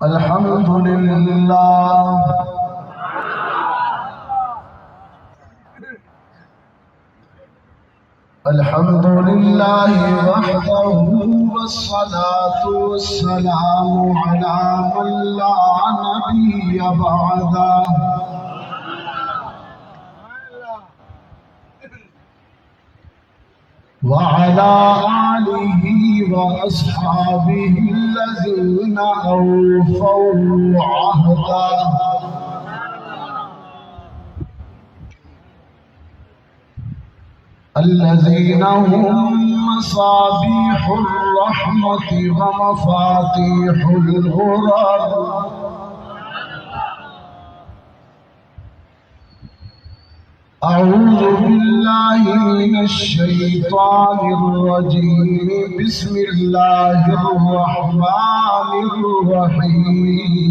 الحمد لله الحمد لله وحده والصلاة والسلام على من لا نبي بعده وعلى آله وأصحابه الذين أوفوا عهده الذين هم مصابيح الرحمة ومفاتيح الغرر أعوذ بالله من الشيطان الرجيم بسم الله الرحمن الرحيم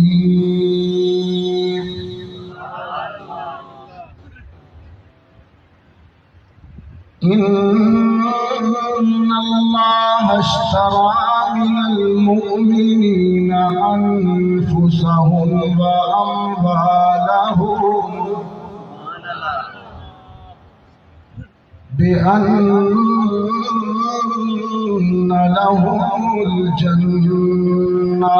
إن الله اشترى من المؤمنين أنفسهم وأموالهم بأن لهم الجنة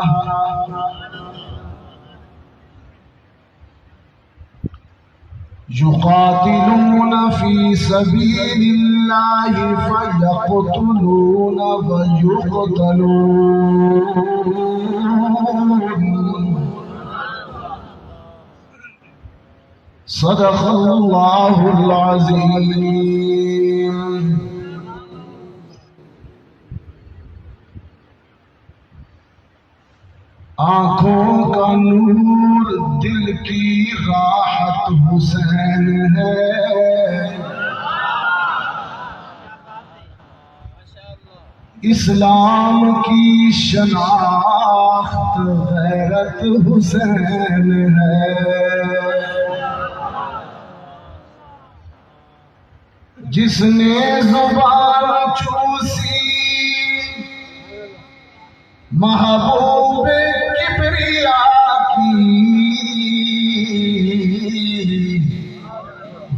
يقاتلون في سبيل الله فيقتلون ويقتلون صدق الله العظيم آنکھوں کا نور دل کی راحت حسین ہے اسلام کی شناخت غیرت حسین ہے جس نے زبان چوسی محبوب کبریا کی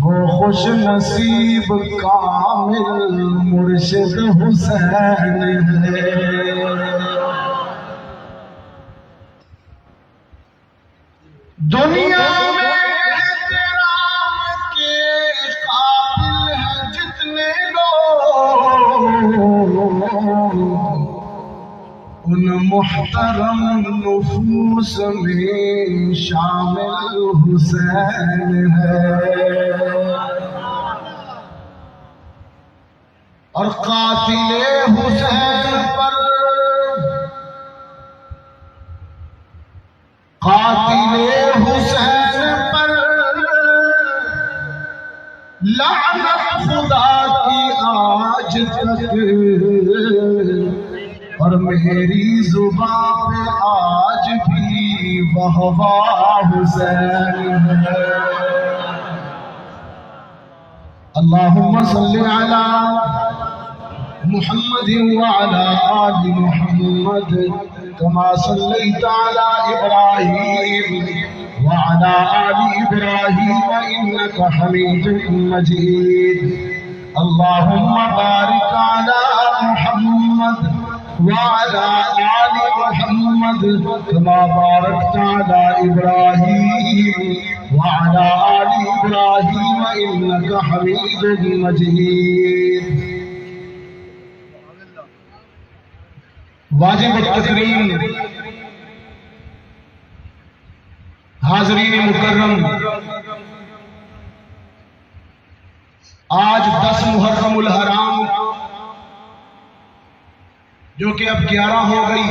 وہ خوش نصیب کامل مرشد حسین ہے دنیا میں احترام کے قابل ہیں جتنے لوگ ان محترم نفوس میں شامل حسین ہے اور قاتل حسین پر لعنت خدا کی آج تک اور میری زبان پہ آج بھی واہ حسین ہے اللہم صلی علی محمد وعلی آل محمد كما صليت على إبراهيم وعلى آل إبراهيم إنك حميد مجيد اللهم بارك على محمد وعلى آل محمد كما باركت على إبراهيم وعلى آل إبراهيم إنك حميد مجيد واجب التکریم حاضرین مکرم آج 10 محرم الحرام جو کہ اب 11 ہو گئی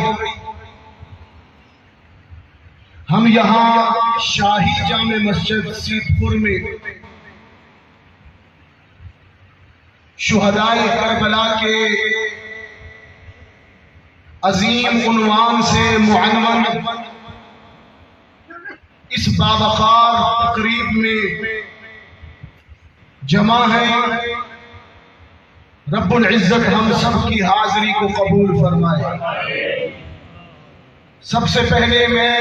ہم یہاں شاہی جامع مسجد سیت پور میں شہدائے کربلا کے عظیم عنوان سے معنون اس باوقار تقریب میں جمع ہیں رب العزت ہم سب کی حاضری کو قبول فرمائے سب سے پہلے میں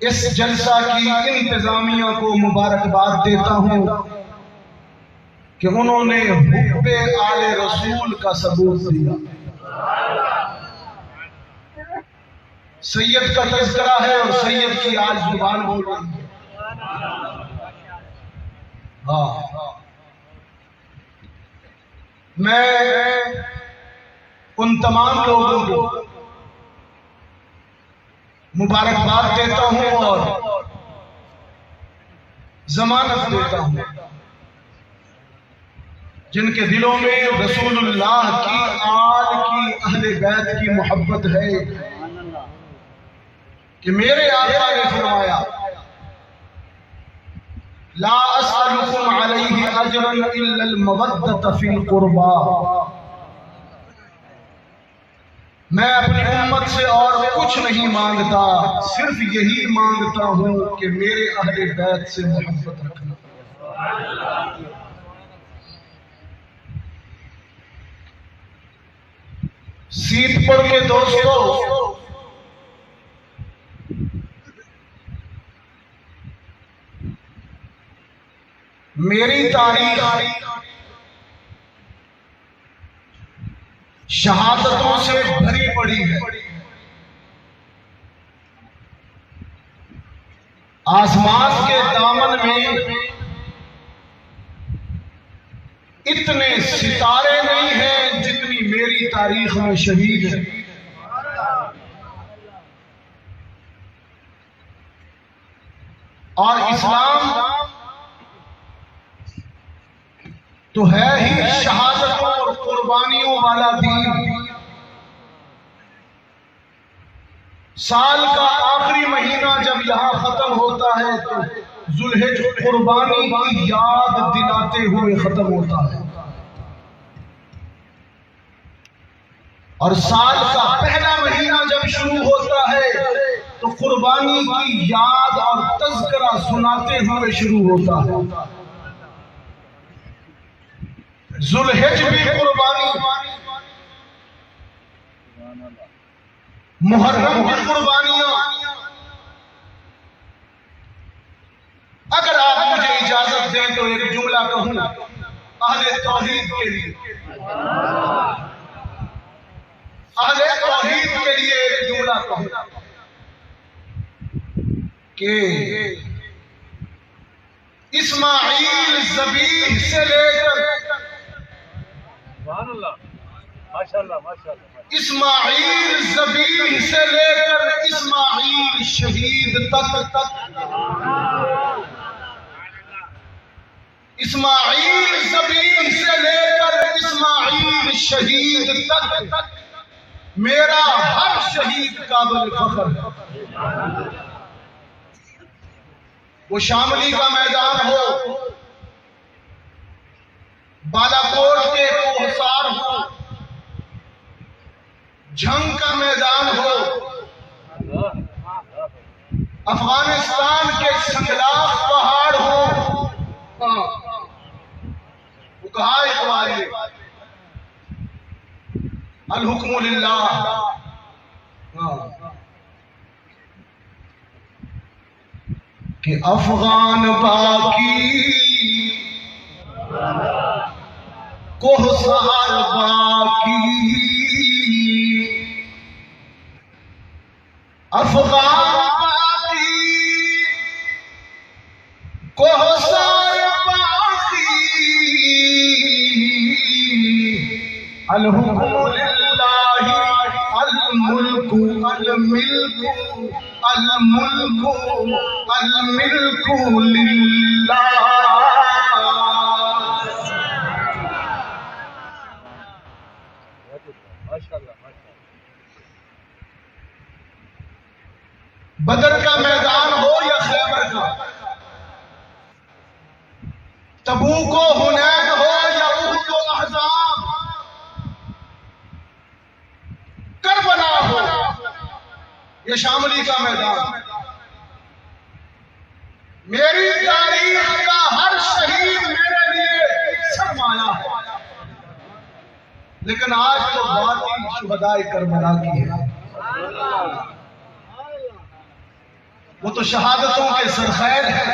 اس جلسہ کی انتظامیہ کو مبارکباد دیتا ہوں کہ انہوں نے حب آل رسول کا ثبوت دیا۔ سید کا تذکرہ ہے اور سید کی آج زبان بول رہی ہے۔ میں ان تمام لوگوں کو مبارکباد دیتا ہوں اور ضمانت دیتا ہوں جن کے دلوں میں رسول اللہ کی آل کی اہل بیت کی محبت ہے کہ میرے آقا نے فرمایا لا اسألکم علیہ اجرا الا المودۃ فی القربى، میں اپنی امت سے اور کچھ نہیں مانگتا، صرف یہی مانگتا ہوں کہ میرے اہل بیت سے محبت رکھنا۔ سیت پور کے دوستو، میری تاریخ شہادتوں سے بھری پڑی ہے۔ آسمان کے دامن میں اتنے ستارے نہیں ہیں جتنی میری تاریخ میں شہید ہیں۔ اور اسلام تو ہے ہی شہادتوں اور قربانیوں والا دین۔ سال کا آخری مہینہ جب یہاں ختم ہوتا ہے تو ذوالحج قربانی کی یاد دلاتے ہوئے ختم ہوتا ہے، اور سال کا پہلا مہینہ جب شروع ہوتا ہے تو قربانی کی یاد اور تذکرہ سناتے ہوئے شروع ہوتا ہے۔ ذوالحج بھی قربانی، محرم کی قربانیاں۔ اگر آپ مجھے اجازت دیں تو ایک جملہ کہوں اہل توحید کے لیے، اہل توحید کے لیے ایک جملہ کہوں کہ اسماعیل ذبیح سے لے کر اسماعیل ذبیح سے لے کر اسماعیل شہید تک، اسماعیل ذبیح سے لے کر اسماعیل شہید تک میرا ہر شہید قابل فخر ہے۔ وہ شاملی کا میدان ہو، بالا کوٹ کے کوہسار ہو، جنگ کا میدان ہو، افغانستان کے سنگلاخ پہاڑ ہو، وہ کہا اقبال الحکم للہ، کہ افغان باقی کوہسار باقی، افغان باقی کوہسار باقی، الحکم للہ الملک الملک الملک الملک للہ۔ بدر کا میدان ہو یا خیبر کا، تبوک و حنین ہو یا احد و احزاب، کربلا ہو یا شاملی کا میدان، میری تاریخ کا ہر شہید میرے لیے سرمایہ ہے۔ لیکن آج تو بات ہی شہدائے کربلا کی ہے۔ وہ تو شہادتوں کے سرخیر ہے۔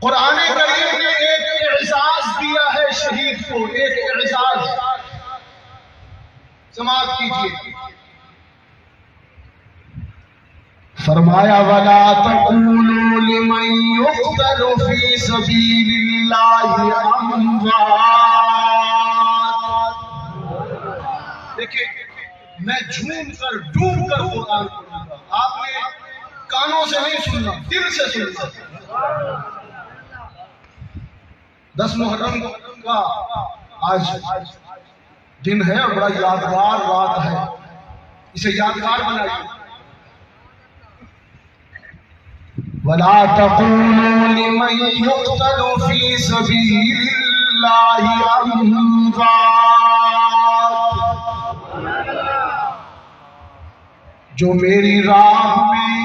قرآن کریم نے ایک اعزاز دیا ہے شہید کو، ایک اعزاز، سماعت کیجیے۔ فرمایا وَلَا تَقُولُوا لِمَن يُقْتَلُ فِي سَبِيلِ اللَّهِ أَمْوَاتٌ۔ دیکھیں، میں جھوم کر ڈوب کر قرآن پڑھوں گا، آپ نے کانوں سے نہیں سننا، دل سے سننا۔ 10 محرم کا آج دن ہے اور بڑا یادگار رات ہے، اسے یادگار بنائیے۔ وَلَا تَقُولُوا لِمَن يُقْتَلُ فِي سَبِيلِ اللَّهِ أَمْوَاتٌ۔ جو میری راہ میں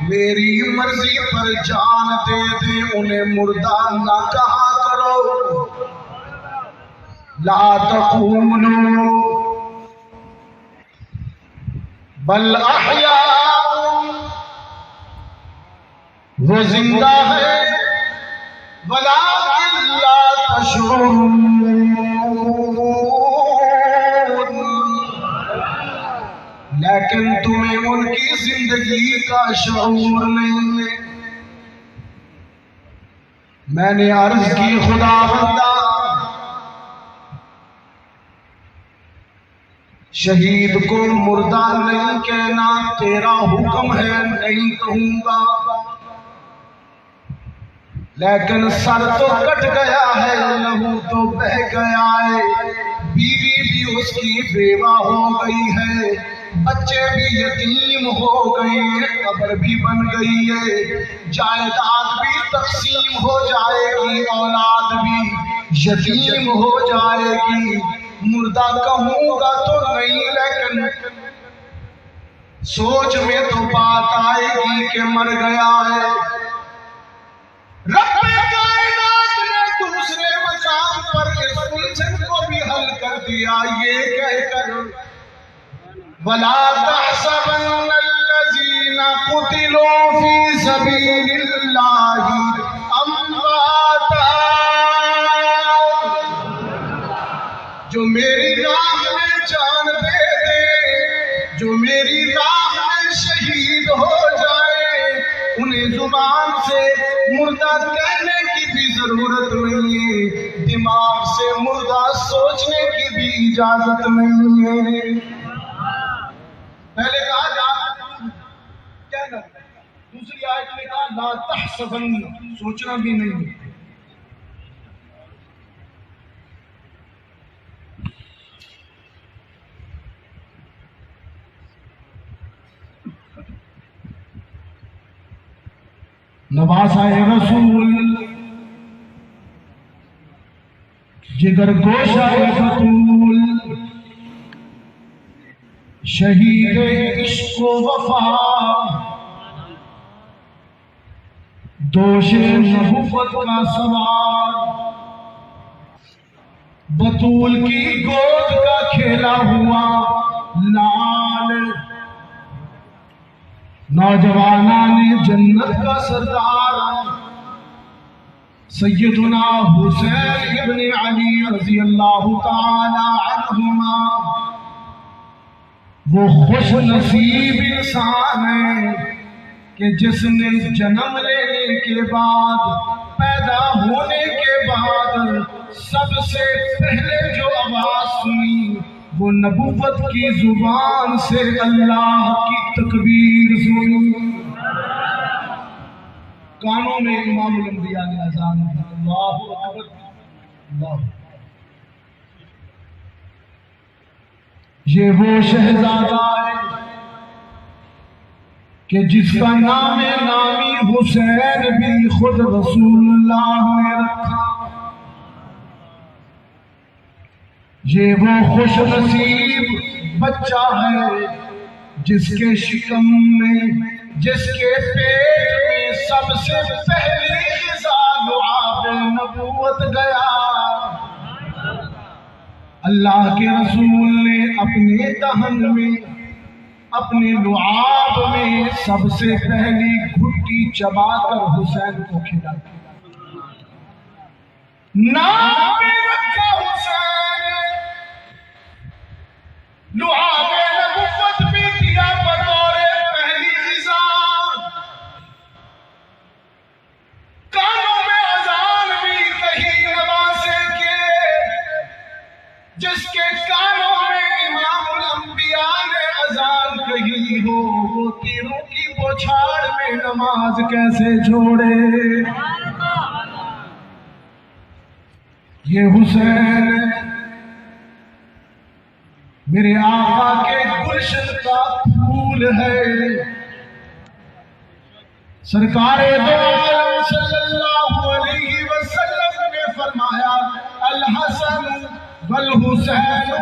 میری مرضی پر جان دے دے انہیں مردہ نہ کہا کرو۔ لا تقولوا بل احیاء، وہ زندہ ہے ولکن لا تشعرون، لیکن تمہیں ان کی زندگی کا شعور نہیں ہے۔ میں نے عرض کی خدا بندہ شہید کو مردہ نہیں کہنا تیرا حکم ہے، نہیں کہوں گا، لیکن سر تو کٹ گیا ہے، لہو تو بہہ گیا ہے، بیوی بھی اس کی بیوہ ہو گئی ہے، بچے بھی یتیم ہو گئے ہیں، قبر بھی بن گئی ہے، جائیداد بھی تقسیم ہو جائے گی، اولاد بھی یتیم ہو جائے گی۔ مردہ کہوں گا تو نہیں، لیکن سوچ میں تو بات آئے گی کہ مر گیا ہے۔ رب کائنات نے دوسرے مقام پر اس الجھن کو بھی حل کر دیا یہ کہہ کر وَلَا تَحْسَبَنَّ الَّذِينَ قُتِلُوا فِي سَبِيلِ اللَّهِ أَمْوَاتًا، جو میری راہ میں جان دے دے، جو میری راہ میں شہید ہو جائے، انہیں زبان سے مردہ کہنے کی بھی ضرورت نہیں ہے، دماغ سے مردہ سوچنے کی بھی اجازت نہیں ہے۔ پہلے کہا لا کہنا، دوسری آیت میں کہا لا تحسبن، سوچنا بھی نہیں ہے۔ نواسہ رسول، جگر گوشہ بطول، شہید عشق و وفا، دوش نبوت کا سوار، بطول کی گود کا کھیلا ہوا لال، نوجوانان جنت کا سردار، سیدنا حسین ابن علی رضی اللہ تعالی عنہما، وہ خوش نصیب انسان ہے کہ جس نے جنم لینے کے بعد، پیدا ہونے کے بعد سب سے پہلے جو آواز سنی وہ نبوت کی زبان سے اللہ کی تکبیر سنی۔ کانوں میں امام الانبیاء نے اذان دی، اللہ اکبر اللہ۔ یہ وہ شہزادہ ہے کہ جس کا نام نامی حسین بھی خود رسول اللہ نے رکھا۔ یہ وہ خوش نصیب بچہ ہے جس کے شکم میں، جس کے پیٹ میں سب سے پہلی غذا لعاب نبوت گیا۔ اللہ کے رسول نے اپنے دہن میں اپنے لعاب میں سب سے پہلی گھٹی چبا کر حسین کو کھلایا. نام پہ رکھا حسین، لعاب نبوت بھی دیا بطور پہلی غذا. کانوں میں اذان بھی کہی نوازے کے، جس کے کانوں میں امام الانبیاء نے اذان کہی ہو، وہ تیروں کی بوچھاڑ میں نماز کیسے چھوڑے. یہ حسین میرے آقا کے گلشن کا پھول ہے. سرکار دو عالم صلی اللہ علیہ وسلم نے فرمایا الحسن والحسین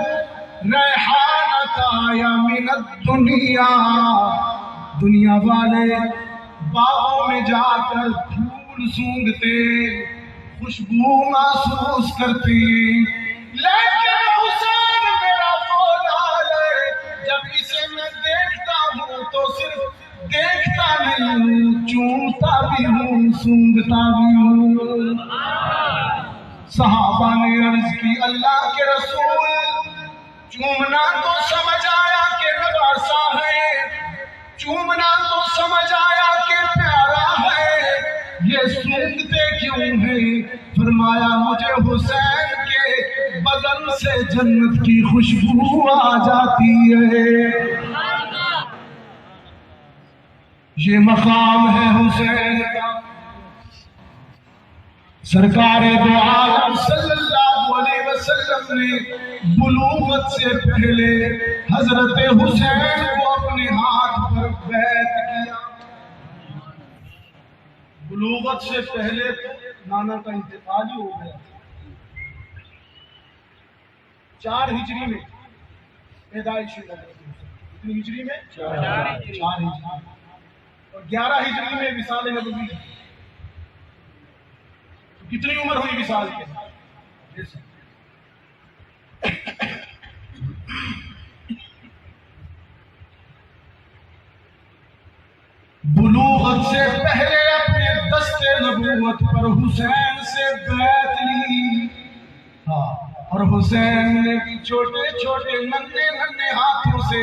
ریحانتا یا من الدنیا. دنیا والے باغوں میں جا کر پھول سونگھتے، خوشبو محسوس کرتے، لیکن حسین میرا وہ لال ہے، جب اسے میں دیکھتا ہوں تو صرف دیکھتا نہیں ہوں، چومتا بھی ہوں، سونگھتا بھی ہوں. صحابہ نے عرض کی اللہ کے رسول، چومنا تو سمجھ آیا کہ نواسا ہے، چومنا تو سمجھ آیا کہ پیارا ہے، یہ سونگھتے کیوں ہیں؟ فرمایا مجھے حسین کے بدن سے جنت کی خوشبو آ جاتی ہے. یہ مقام ہے حسین کا. سرکار دو عالم صلی اللہ علیہ وسلم نے بلوغت سے پہلے حضرت حسین کو اپنے ہاتھ پر بیعت کیا. بلوغت سے پہلے تو نانا کا انتقال ہی ہو گیا. 4 ہجری میں پیدائش ہوئی. کتنی ہجری میں؟ 4 ہجری. اور 11 ہجری میں وصال نبوی. کتنی عمر ہوئی وصال کے؟ بلوغت سے پہلے اپنے دست نبوت پر حسین سے بیعت لی. اور حسین نے بھی چھوٹے چھوٹے ننھے ہاتھوں سے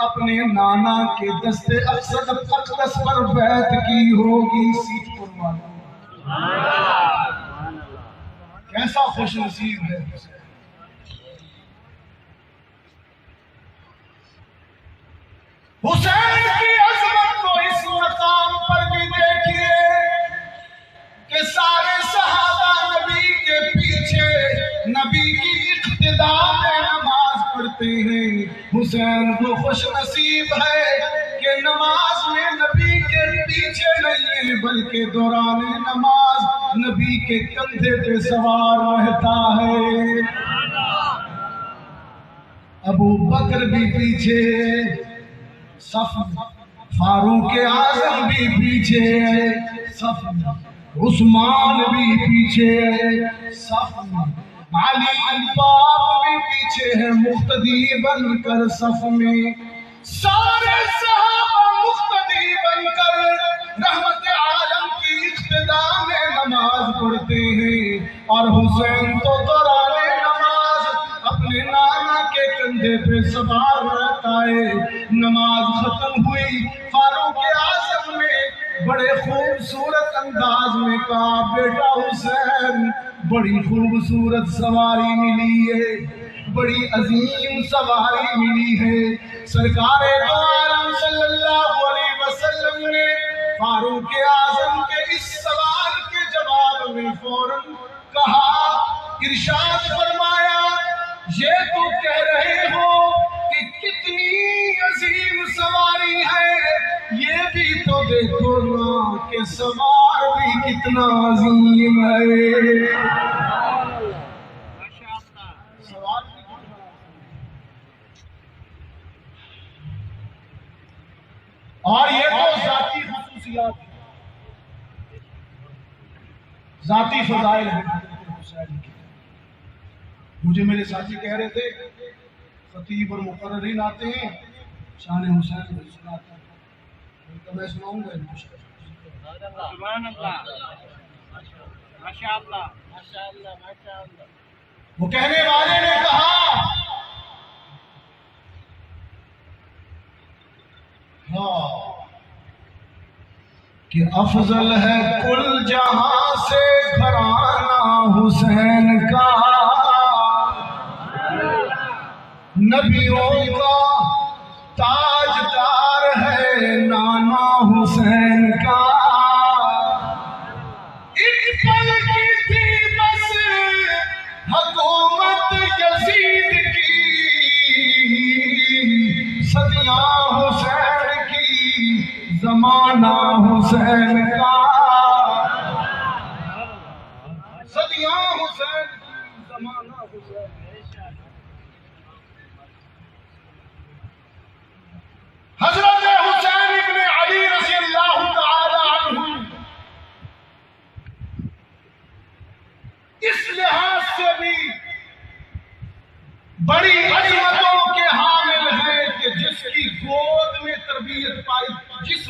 اپنے نانا کے دست اقدس پر بیعت کی ہوگی. سیٹ پر مانا کیسا خوش نصیب ہے حسین. حسین کی عظمت کو اس مقام پر بھی دیکھیے کہ سارے صحابہ نبی کے پیچھے نبی کی اقتدا میں نماز پڑھتے ہیں. حسین کو خوش نصیب ہے کہ نماز میں نبی کے پیچھے نہیں ہے، بلکہ دوران نماز نبی کے کندھے پہ سوار رہتا ہے. ابو بکر بھی پیچھے صف میں، فاروق اعظم بھی پیچھے صف میں، عثمان بھی پیچھے صف میں، علی پاک بھی پیچھے ہے مقتدی بن کر صف میں. سارے صحابہ مقتدی بن کر رحمت عالم کی اقتدا میں نماز پڑھتے ہیں، اور حسین تو دوران نماز اپنے نانا کے کندھے پہ سوار رہتا ہے. نماز ختم ہوئی، فاروق اعظم نے بڑے خوبصورت انداز میں کہا بیٹا حسین بڑی خوبصورت سواری ملی ہے، بڑی عظیم سواری ملی ہے. سرکار دو عالم صلی اللہ علیہ وسلم نے فاروق اعظم کے اس سوال کے جواب میں فوراً کہا، ارشاد فرمایا یہ تو کہہ رہے ہو کہ کتنی عظیم سواری ہے، یہ بھی تو دیکھو نا کہ سوار بھی کتنا عظیم ہے. اور یہ تو ذاتی خصوصیات، ذاتی فضائل ہیں. مجھے میرے ساتھی کہہ رہے تھے خطیب اور مقررین آتے ہیں شان حسین علیہ السلام تو میں سناؤں گا سبحان اللہ ماشاء اللہ ماشاء اللہ ماشاء اللہ. وہ کہنے والے نے کہا ہاں کہ افضل ہے کل جہاں سے گھرانہ حسین کا، نبیوں کا تاجدار ہے نانا حسین کا. ایک پل کی تھی بس حکومت یزید کی، صدیاں حسین کی زمانہ حسین کا، صدیاں حسین کی زمانہ حسین. حضرت حسین ابن علی رضی اللہ تعالی عنہ اس لحاظ سے بھی بڑی عظمتوں کے حامل ہیں کہ جس کی گود میں تربیت پائی، جس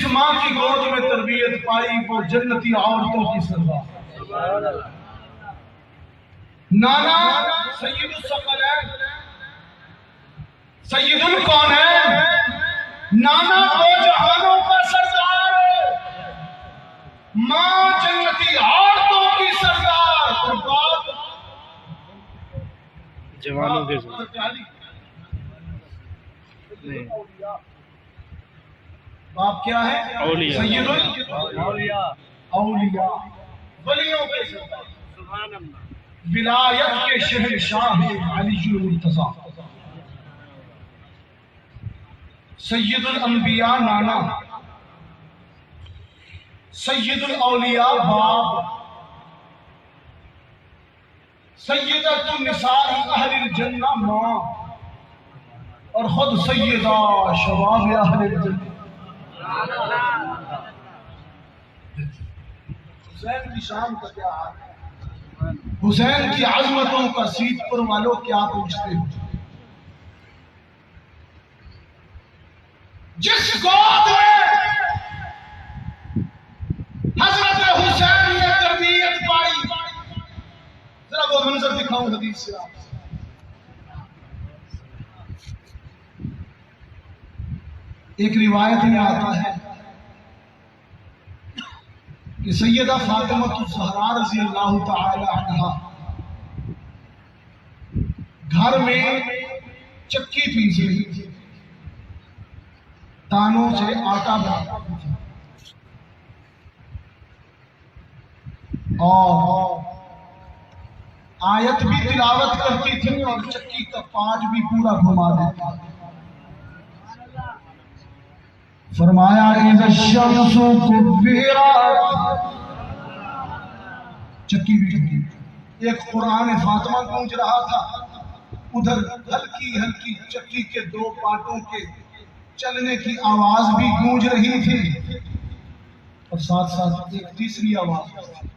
ماں کی گود میں تربیت پائی وہ جنتی عورتوں کی سردار. نانا سید الثقلین، سید الکونین، نانا دو جہانوں کا سردار، ماں جنتی عورتوں کی سردار، اور باپ جوانوں کے سردار. باپ کیا ہے؟ اولیاء. سید الاولیاء، اولیاء ولیوں کے سردار. سبحان اللہ. ولایت کے شہنشاہ علی المرتضی، سید الانبیاء نانا، سید الاولیاء باپ، سیدۃ النساء اہل الجنہ ماں، اور خود سیدہ شباب اہل الجنہ. حسین کی شان کا کیا حال ہے؟ حسین کی عظمتوں کا سیت پر والوں کیا پوچھتے ہو؟ جس گود میں حضرت حسین نے تربیت پائی، ذرا وہ منظر دکھاؤں حدیث سے آپ. ایک روایت میں آتا ہے کہ سیدہ فاطمہ الزہرا رضی اللہ تعالی عنہا گھر میں چکی پیس رہی تھی، دانوں سے آٹا بنا اور آیت بھی تلاوت کرتی تھی اور چکی کا پاج بھی پورا گھما دیتی. فرمایا اذا الشمس كبرت، چکی بھی چکی. ایک قرآن فاطمہ گونج رہا تھا، ادھر ہلکی ہلکی چکی کے دو پارٹوں کے چلنے کی آواز بھی گونج رہی تھی، اور ساتھ ساتھ ایک تیسری آواز تھی.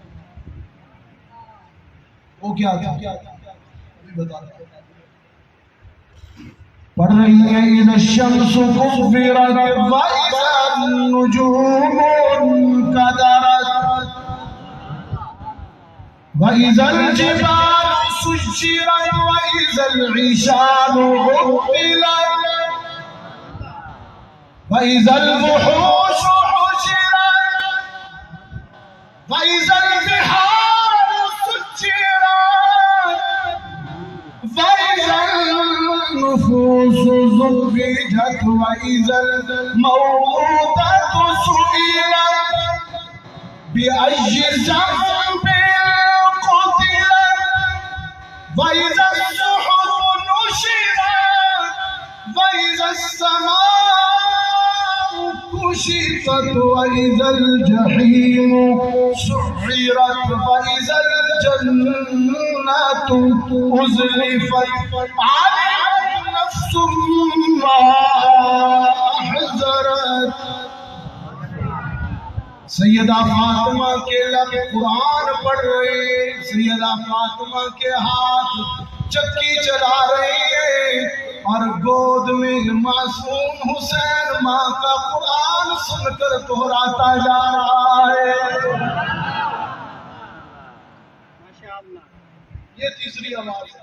وہ کیا تھا؟ ابھی بتا رہا ہوں. پڑھ رہی ہے اذا الشمس كبرت واذا النجوم انكدرت واذا الجبال سجرت واذا العشار عطلت واذا الوحوش حشرت واذا البحار سجرت واذا النفوس زوجت واذا الموءودة سئلت بأي ذنب قتلت واذا الصحف نشرت واذا السماء كشطت واذا الجحيم سعرت واذا الجنة أزلفت علمت نفس ما أحضرت. سیدہ فاطمہ کے لب قرآن پڑھ رہے، سیدہ فاطمہ کے ہاتھ چکی چلا رہی ہے اور گود میں معصوم حسین ماں کا قرآن سن کر دہراتا جا رہا ہے۔ یہ تیسری آواز ہے۔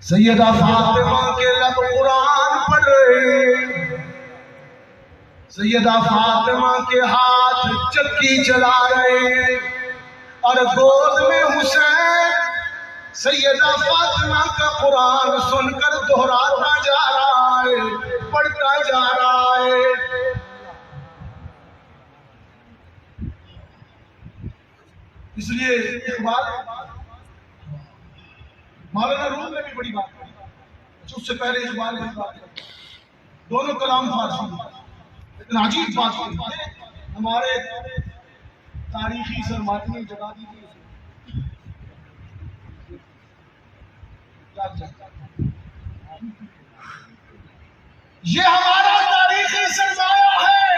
سیدہ فاطمہ کے لب قرآن پڑھ رہے، سیدہ فاطمہ کے ہاتھ چکی چلا رہے اور گود میں حسین سیدہ فاطمہ کا قرآن سن کر دہراتا جا رہا ہے، پڑھتا جا رہا ہے۔ اس لیے اقبال مولانا روم نے بھی بڑی بات کی، اس سے پہلے اقبال نے بات کی، دونوں کلام فارسی ہیں، لیکن عجیب بات کی ہمارے تاریخی سرماتنی جگہ دی تھی یہ ہمارا تاریخی سرمایہ ہے۔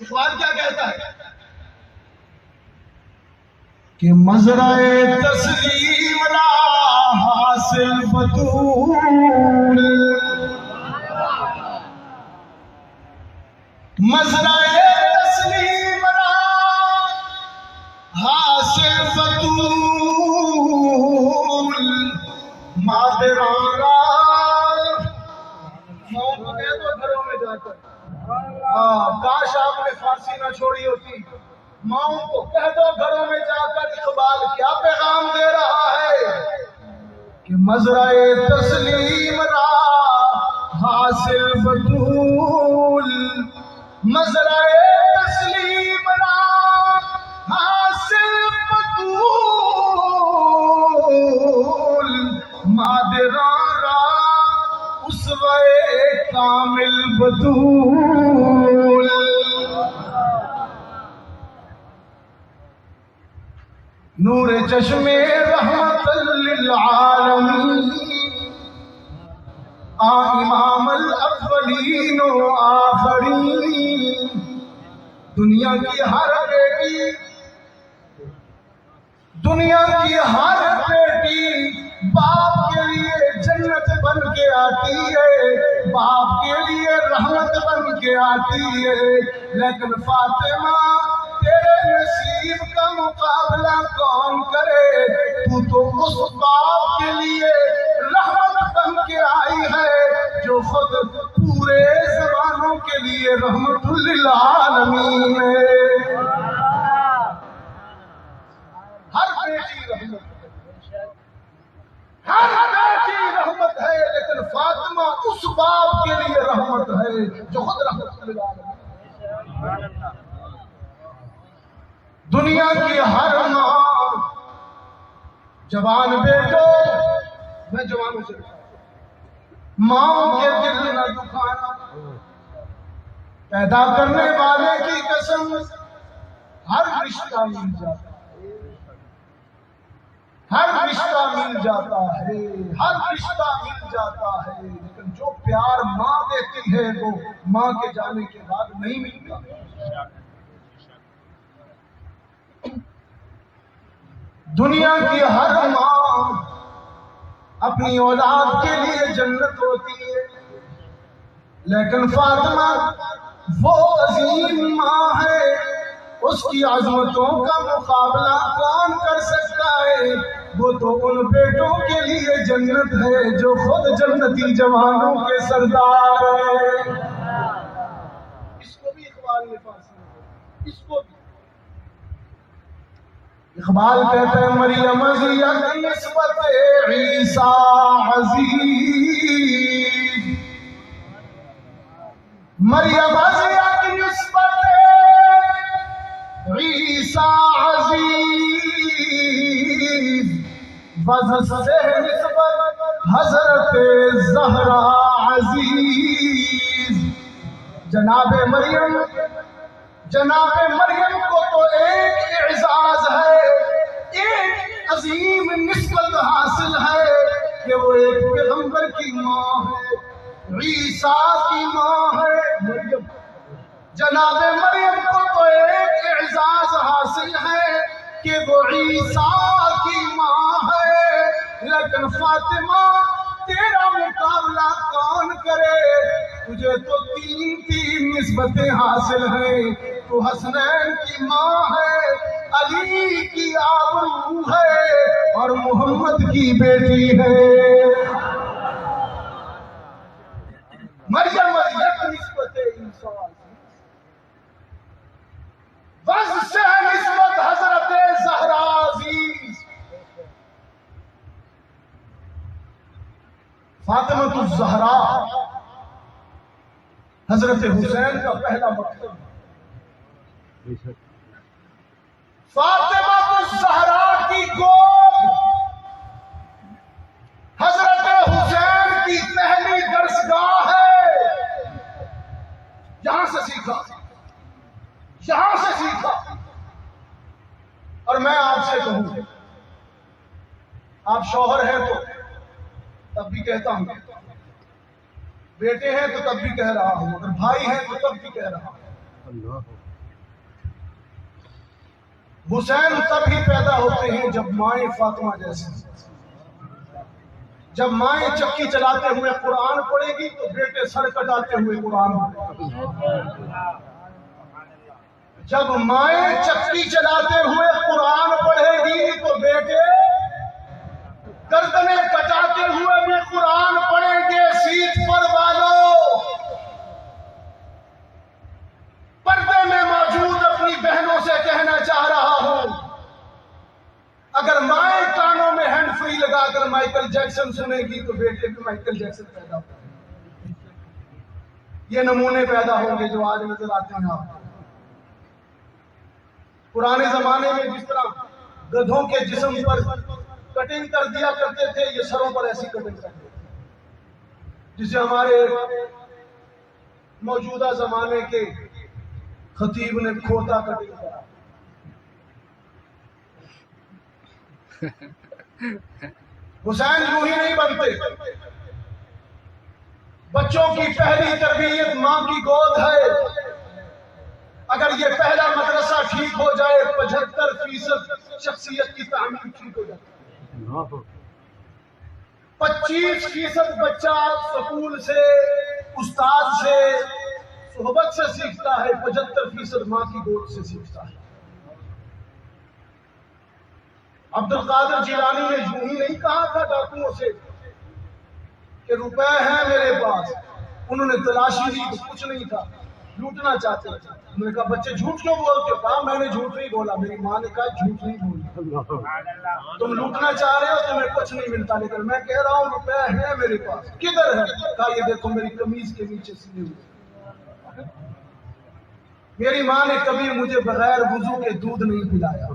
اقبال کیا کہتا ہے کہ مزرعِ تسلیم لا حاصل بطول، مزرعِ تسلیم لا حاصل بطول، مادران ماؤں کو کہہ دو گھروں میں جا کر، کاش آپ نے فارسی نہ چھوڑی ہوتی، ماؤں کو کہہ دو گھروں میں جا کر اقبال کیا پیغام دے رہا ہے کہ مزرعِ تسلیم را حاصل بطول، مزرعِ تسلیم را حاصل بطول، مادران را اسوۂ کامل بطول۔ نور چشم رحمت للعالمین، امام الاولین و آخرین، دنیا کی ہر بیٹی، دنیا کی ہر بیٹی باپ کے لیے جنت بن کے آتی ہے، باپ کے لیے رحمت بن کے آتی ہے، لیکن فاطمہ تیرے نصیب کا مقابلہ کون کرے؟ تو اس باپ کے لیے رحمت بن کے آئی ہے جو خود پورے زمانوں کے لیے رحمت للعالمین ہے۔ ہر بیٹی رحمت ہے، ہر بیٹی رحمت ہے، لیکن فاطمہ اس باپ کے لیے رحمت ہے جو خود رحمت للعالمین۔ دنیا کی ہر ماں جوان بیٹوں، میں جوانوں سے ماں کے دل نہ دکھانا، پیدا کرنے والے کی قسم ہر رشتہ مل جاتا ہے، ہر رشتہ مل جاتا ہے، ہر رشتہ مل جاتا ہے، لیکن جو پیار ماں دیتی ہے وہ ماں کے جانے کے بعد نہیں ملتا۔ دنیا کی ہر ماں اپنی اولاد کے لیے جنت ہوتی ہے، لیکن فاطمہ وہ عظیم ماں ہے، اس کی عظمتوں کا مقابلہ کون کر سکتا ہے؟ وہ تو ان بیٹوں کے لیے جنت ہے جو خود جنتی جوانوں کے سردار ہے۔ اس کو بھی اقبال نے فارسی، اس کو بھی اقبال کہتا ہے مریم ازیا کی نسبت عیسیٰ عزیز، مریم ازیا کی نسبت عیسیٰ عزیز، وزن سے نسبت حضرت زہرا عزیز۔ جناب مریم کو تو ایک اعزاز ہے، ایک عظیم نسبت حاصل ہے کہ وہ ایک پیغمبر کی ماں ہے، عیسیٰ کی ماں ہے مریم۔ جناب مریم کو تو ایک اعزاز حاصل ہے کہ وہ عیسیٰ کی ماں لیکن فاطمہ تیرا مقابلہ کون کرے؟ تجھے تو تین نسبتیں حاصل ہیں، تو حسنین کی ماں ہے، علی کی آبرو ہے، اور محمد کی بیٹی ہے۔ مریم یک نسبت انسان بس سے نسبت حضرت زہرا عزیز فاطمہ الزہرا حضرت حسین کا پہلا مقصد۔ فاطمہ الزہرا کی گود حضرت حسین کی پہلی درسگاہ ہے۔ یہاں سے سیکھا، یہاں سے سیکھا۔ اور میں آپ سے کہوں، آپ شوہر ہیں تو تب بھی کہتا ہوں، بیٹے ہیں تو تب بھی کہہ رہا ہوں، اگر بھائی ہیں تو تب بھی کہہ رہا ہوں، حسین تب ہی پیدا ہوتے ہیں جب مائیں فاطمہ جیسے، جب مائیں چکی چلاتے ہوئے قرآن پڑھے گی تو بیٹے سر کٹاتے ہوئے قرآن پڑھیں۔ جب مائیں چکی چلاتے ہوئے قرآن پڑھے گی تو بیٹے گردنیں کٹاتے ہوئے بھی قرآن پڑھیں گے۔ سیٹ پر والو، پردے میں موجود اپنی بہنوں سے کہنا چاہ رہا ہوں، اگر مائیں کانوں میں ہینڈ فری لگا کر مائیکل جیکسن سنے گی تو بیٹے بھی مائیکل جیکسن پیدا ہوں گے۔ یہ نمونے پیدا ہوں گے جو آج نظر آتے ہیں آپ کو۔ پرانے زمانے میں جس طرح گدھوں کے جسم پر کٹنگ کر دیا کرتے تھے، یہ سروں پر ایسی کٹنگ کر دیتے تھے، جسے ہمارے موجودہ زمانے کے خطیب نے کھوتا کٹنگ کرا۔ حسین یوں ہی نہیں بنتے، بچوں کی پہلی تربیت ماں کی گود ہے۔ اگر یہ پہلا مدرسہ ٹھیک ہو جائے 75% شخصیت کی تعمیر ٹھیک ہو جاتی ہے۔ 25% بچہ سکول سے، استاد سے، صحبت سے سیکھتا ہے، 75% ماں کی گود سے سیکھتا ہے۔ عبد القادر جیلانی نے یوں ہی نہیں کہا تھا ڈاکوؤں سے کہ روپے ہیں میرے پاس، انہوں نے تلاشی لی تو کچھ نہیں تھا، لوٹنا چاہتے تھے۔ انہوں نے کہا بچے جھوٹ کیوں بولتے ہو؟ کہا میں نے جھوٹ نہیں بولا، میری ماں نے کہا جھوٹ نہیں بولی، تم لوٹنا چاہ رہے ہو، تمہیں کچھ نہیں ملتا، لیکن میں کہہ رہا ہوں روپے ہیں میرے پاس۔ کدھر ہے؟ کہا یہ دیکھو میری قمیض کے نیچے سلے ہوئے۔ میری ماں نے کبھی مجھے بغیر وضو کے دودھ نہیں پلایا۔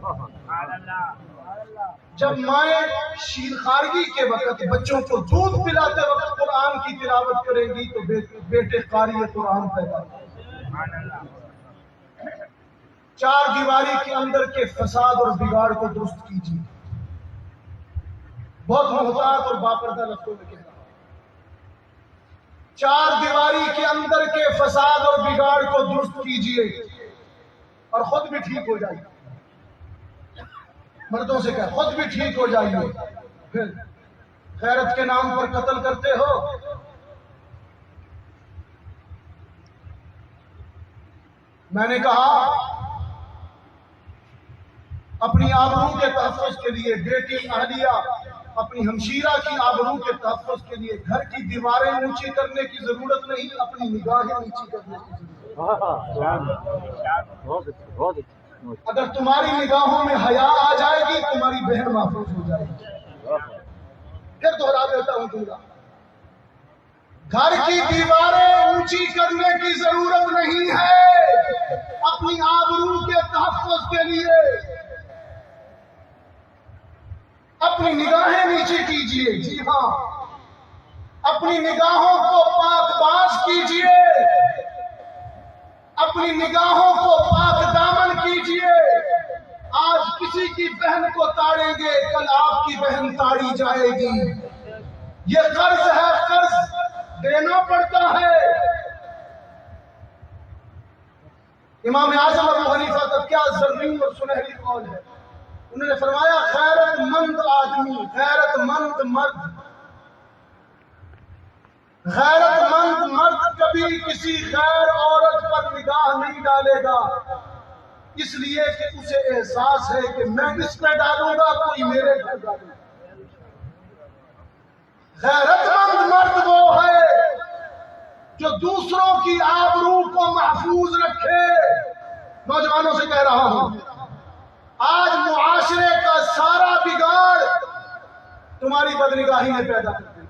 جب مائیں شیر خارگی کے وقت بچوں کو دودھ پلاتے وقت قرآن کی تلاوت کریں گی تو بیٹے قاری قرآن پیدا ہوں۔ چار دیواری کے اندر کے فساد اور بگاڑ کو درست کیجیے۔ بہت محتاط اور باپردہ لفظوں میں کہہ رہا ہوں، چار دیواری کے اندر کے فساد اور بگاڑ کو درست کیجیے اور خود بھی ٹھیک ہو جائیے۔ مردوں سے کہا خود بھی ٹھیک ہو جائیے۔ پھر غیرت کے نام پر قتل کرتے ہو۔ میں نے کہا اپنی آبرو کے تحفظ کے لیے، بیٹی اہلیہ اپنی ہمشیرہ کی آبرو کے تحفظ کے لیے گھر کی دیواریں اونچی کرنے کی ضرورت نہیں، اپنی نگاہیں اونچی کرنے کی ضرورت ہے۔ اگر تمہاری نگاہوں میں حیا آ جائے گی تمہاری بہن محفوظ ہو جائے گی۔ پھر دوہرا دیتا ہوں جملہ، گھر کی دیواریں اونچی کرنے کی ضرورت نہیں ہے، اپنی آبرو کے تحفظ کے لیے اپنی نگاہیں نیچی کیجیے۔ جی ہاں، اپنی نگاہوں کو پاک باز کیجیے، اپنی نگاہوں کو پاک دامن کیجیے۔ آج کسی کی بہن کو تاڑیں گے، کل آپ کی بہن تاڑی جائے گی۔ یہ قرض ہے، قرض دینا پڑتا ہے۔ امام اعظم ابو حنیفہ کا کیا زرین اور سنہری قول ہے، انہوں نے فرمایا غیرت مند آدمی آدمی، غیرت مند مرد کبھی کسی غیر عورت پر نگاہ نہیں ڈالے گا، اس لیے کہ اسے احساس ہے کہ میں اس پہ ڈالوں گا کوئی میرے گھر ڈالے گا۔ غیرت مند مرد وہ ہے جو دوسروں کی آبرو کو محفوظ رکھے۔ نوجوانوں سے کہہ رہا ہوں، آج معاشرے کا سارا بگاڑ تمہاری بدنگاہی نے پیدا کر دیا۔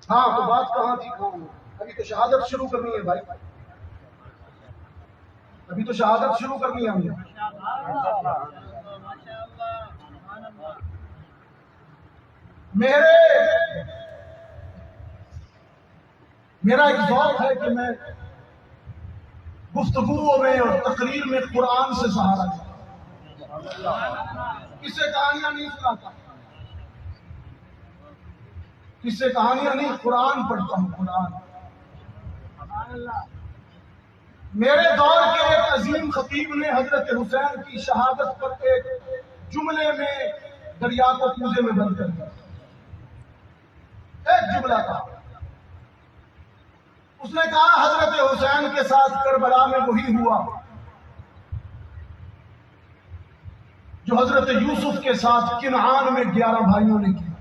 ہاں تو بات کہاں تھی ابھی تو شہادت شروع کرنی ہے بھائی، ابھی تو شہادت شروع کرنی ہے ہمیں۔ میرا ایک ذوق ہے کہ میں گفتگو میں اور تقریر میں قرآن سے سہارا لیتا ہوں، کس سے کہانیاں نہیں سناتا، کس سے کہانیاں نہیں، قرآن پڑھتا ہوں، قرآن۔ میرے دور کے ایک عظیم خطیب نے حضرت حسین کی شہادت پر ایک جملے میں دریا کو کوزے میں بند کر دیا۔ ایک جملہ تھا، اس نے کہا حضرت حسین کے ساتھ کربلا میں وہی ہوا جو حضرت یوسف کے ساتھ کنعان میں 11 بھائیوں نے کیا۔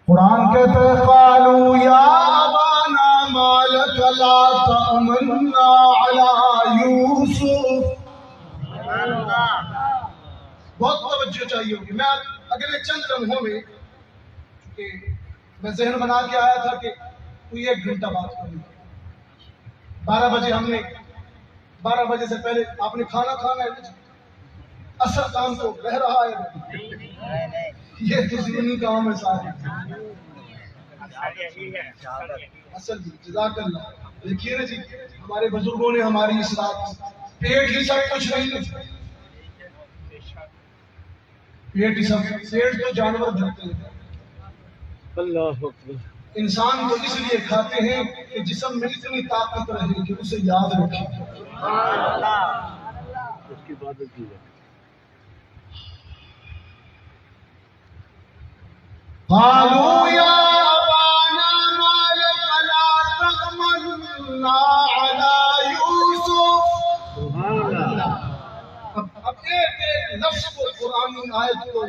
قرآن کہتے ہیں قالوا یا ابانا ما لک لا تأمنا علی یوسف۔ بہت توجہ چاہیے ہوگی۔ میں اگلے چند لمحوں میں، چونکہ میں ذہن بنا کے آیا تھا کہ کوئی 1 گھنٹہ بات کروں، 12 بجے ہم نے 12 بجے سے پہلے آپ نے کھانا کھانا ہے، اصل کام تو رہ رہا ہے، یہ تو ذہنی کام ہے سارے اصل جی۔ جزاک اللہ۔ دیکھیے نا جی، ہمارے بزرگوں نے ہماری اصلاح کی، پیٹ ہی سب کچھ نہیں ہے، پیٹ ہی سب، پیٹ تو جانور جھڑتے ہیں، اللہ اکبر۔ انسان تو اس لیے کھاتے ہیں کہ جسم میں اتنی طاقت رہے کہ اسے یاد رکھے۔ اس کی عبادت کی جائے۔ قالوا یا ابانا ما لک لا تأمنا علی یوسف۔ اب ایک لفظ کو، قرآن آیت کو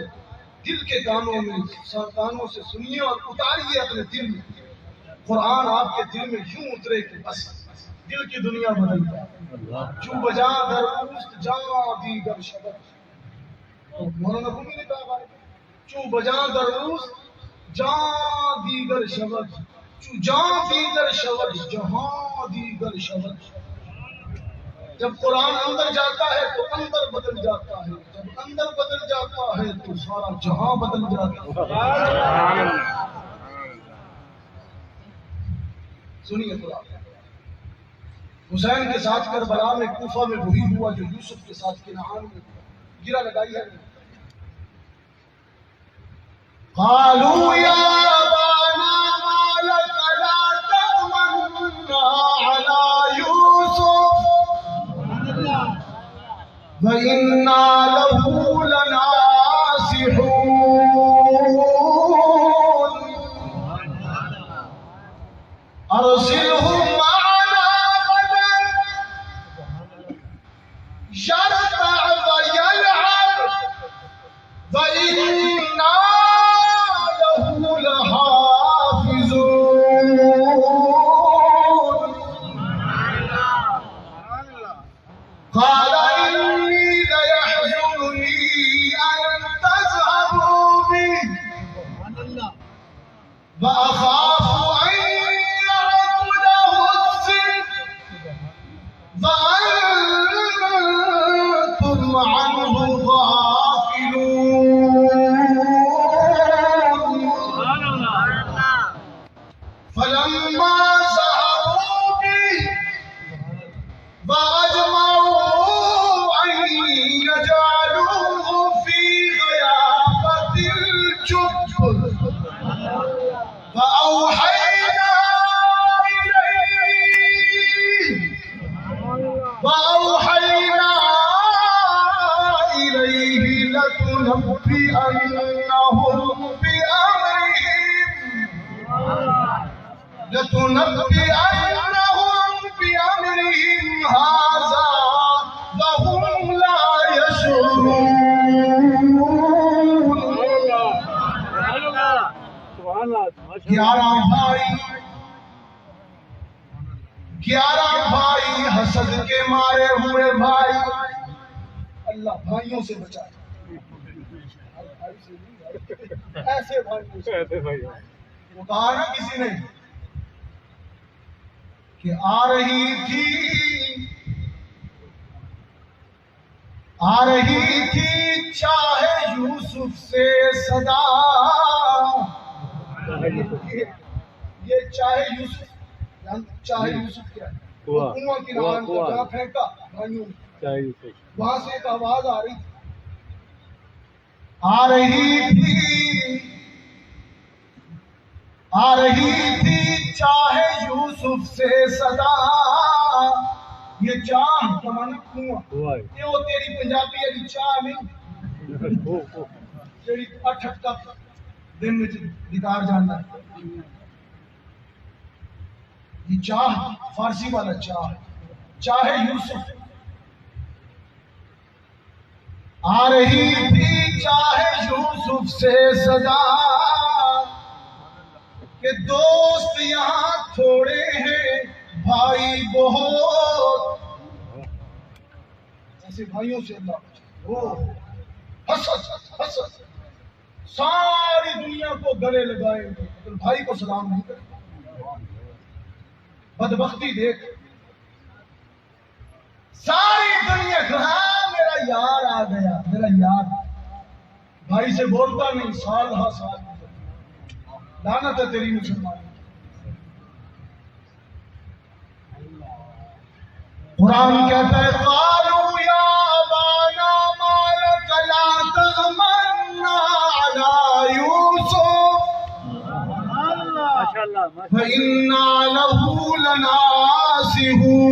دل کے کانوں میں، کانوں سے سنیے اور اتاریے اپنے دل میں۔ قرآن آپ کے دل میں یوں اترے کہ بس دل کی دنیا بدل جائے۔ جو بجا در اوست جاں دیگر شبد، مولانا رومی نے کہا بھائی، چو بجا در اوست جاں دیگر شبد، چو جاں دیگر شبد جہاں دیگر شبد۔ جب قرآن اندر جاتا ہے تو اندر بدل جاتا ہے، جب اندر بدل جاتا ہے تو سارا جہاں بدل جاتا ہے۔ سنیے قرآن، حسین کے ساتھ کربلا میں، کوفہ میں وہی ہوا جو یوسف کے ساتھ کنعان میں ہوا۔ گرا لگائی ہے۔ قالوا یا ابانا ما لک لا تأمنا علی یوسف وَإِنَّا لَهُ لَنَاصِحُونَ أَرْسِلْهُ مَعَنَا غَدًا يَرْتَعْ وَيَلْعَبْ وَإِنَّا لَهُ لَحَافِظُونَ۔ قَالَ وَأَخَافُ أَن يَأْكُلَهُ الذِّئْبُ وَأَنتُمْ عَنْهُ غَافِلُونَ۔ فَلَمَّا ذَهَبُوا بِهِ وَأَجْمَعُوا أَن يَجْعَلُوهُ فِي غَيَابَتِ الْجُبِّ وَأَوْحَيْنَا لتنبئنهم بأمرهم هذا وهم لا يشعرون. سبحان اللہ 11 بھائی حسد کے مارے ہوئے بھائی. اللہ بھائیوں سے بچائے، ایسے بھائیوں سے. وہ کہا نا کسی نے کہ آ رہی تھی چاہے یوسف سے صدا. یہ چاہے یوسف کیا ہے؟ کنواں کی نام کو جہاں پھینکا بھائیوں نے، وہاں سے ایک آواز آ رہی تھی چاہے یوسف سے صدا. یہ چاہ کا معنی کنواں. یہ وہ تیری پنجابی والی چاہ نہیں جیڑی 8 کپ دن میں دیدار جانا ہے. یہ چاہ فارسی والا چاہ ہے. چاہے یوسف آ رہی تھی چاہے یوسف سے صدا کہ دوست یہاں تھوڑے ہیں بھائی بہت. ایسے بھائیوں سے اللہ وہ حسد ساری دنیا کو گلے لگائیں گے تو بھائی کو سلام نہیں کریں. بدبختی دیکھ ساری دنیا کو، ہاں میرا یار آ گیا، میرا یار بھائی سے بولتا نہیں. سال لعنت ہے تیری مسلمان. قرآن کہتا ہے قالوا یا ابانا ما لک لا تأمنا علی یوسف فإنا له لناصحون.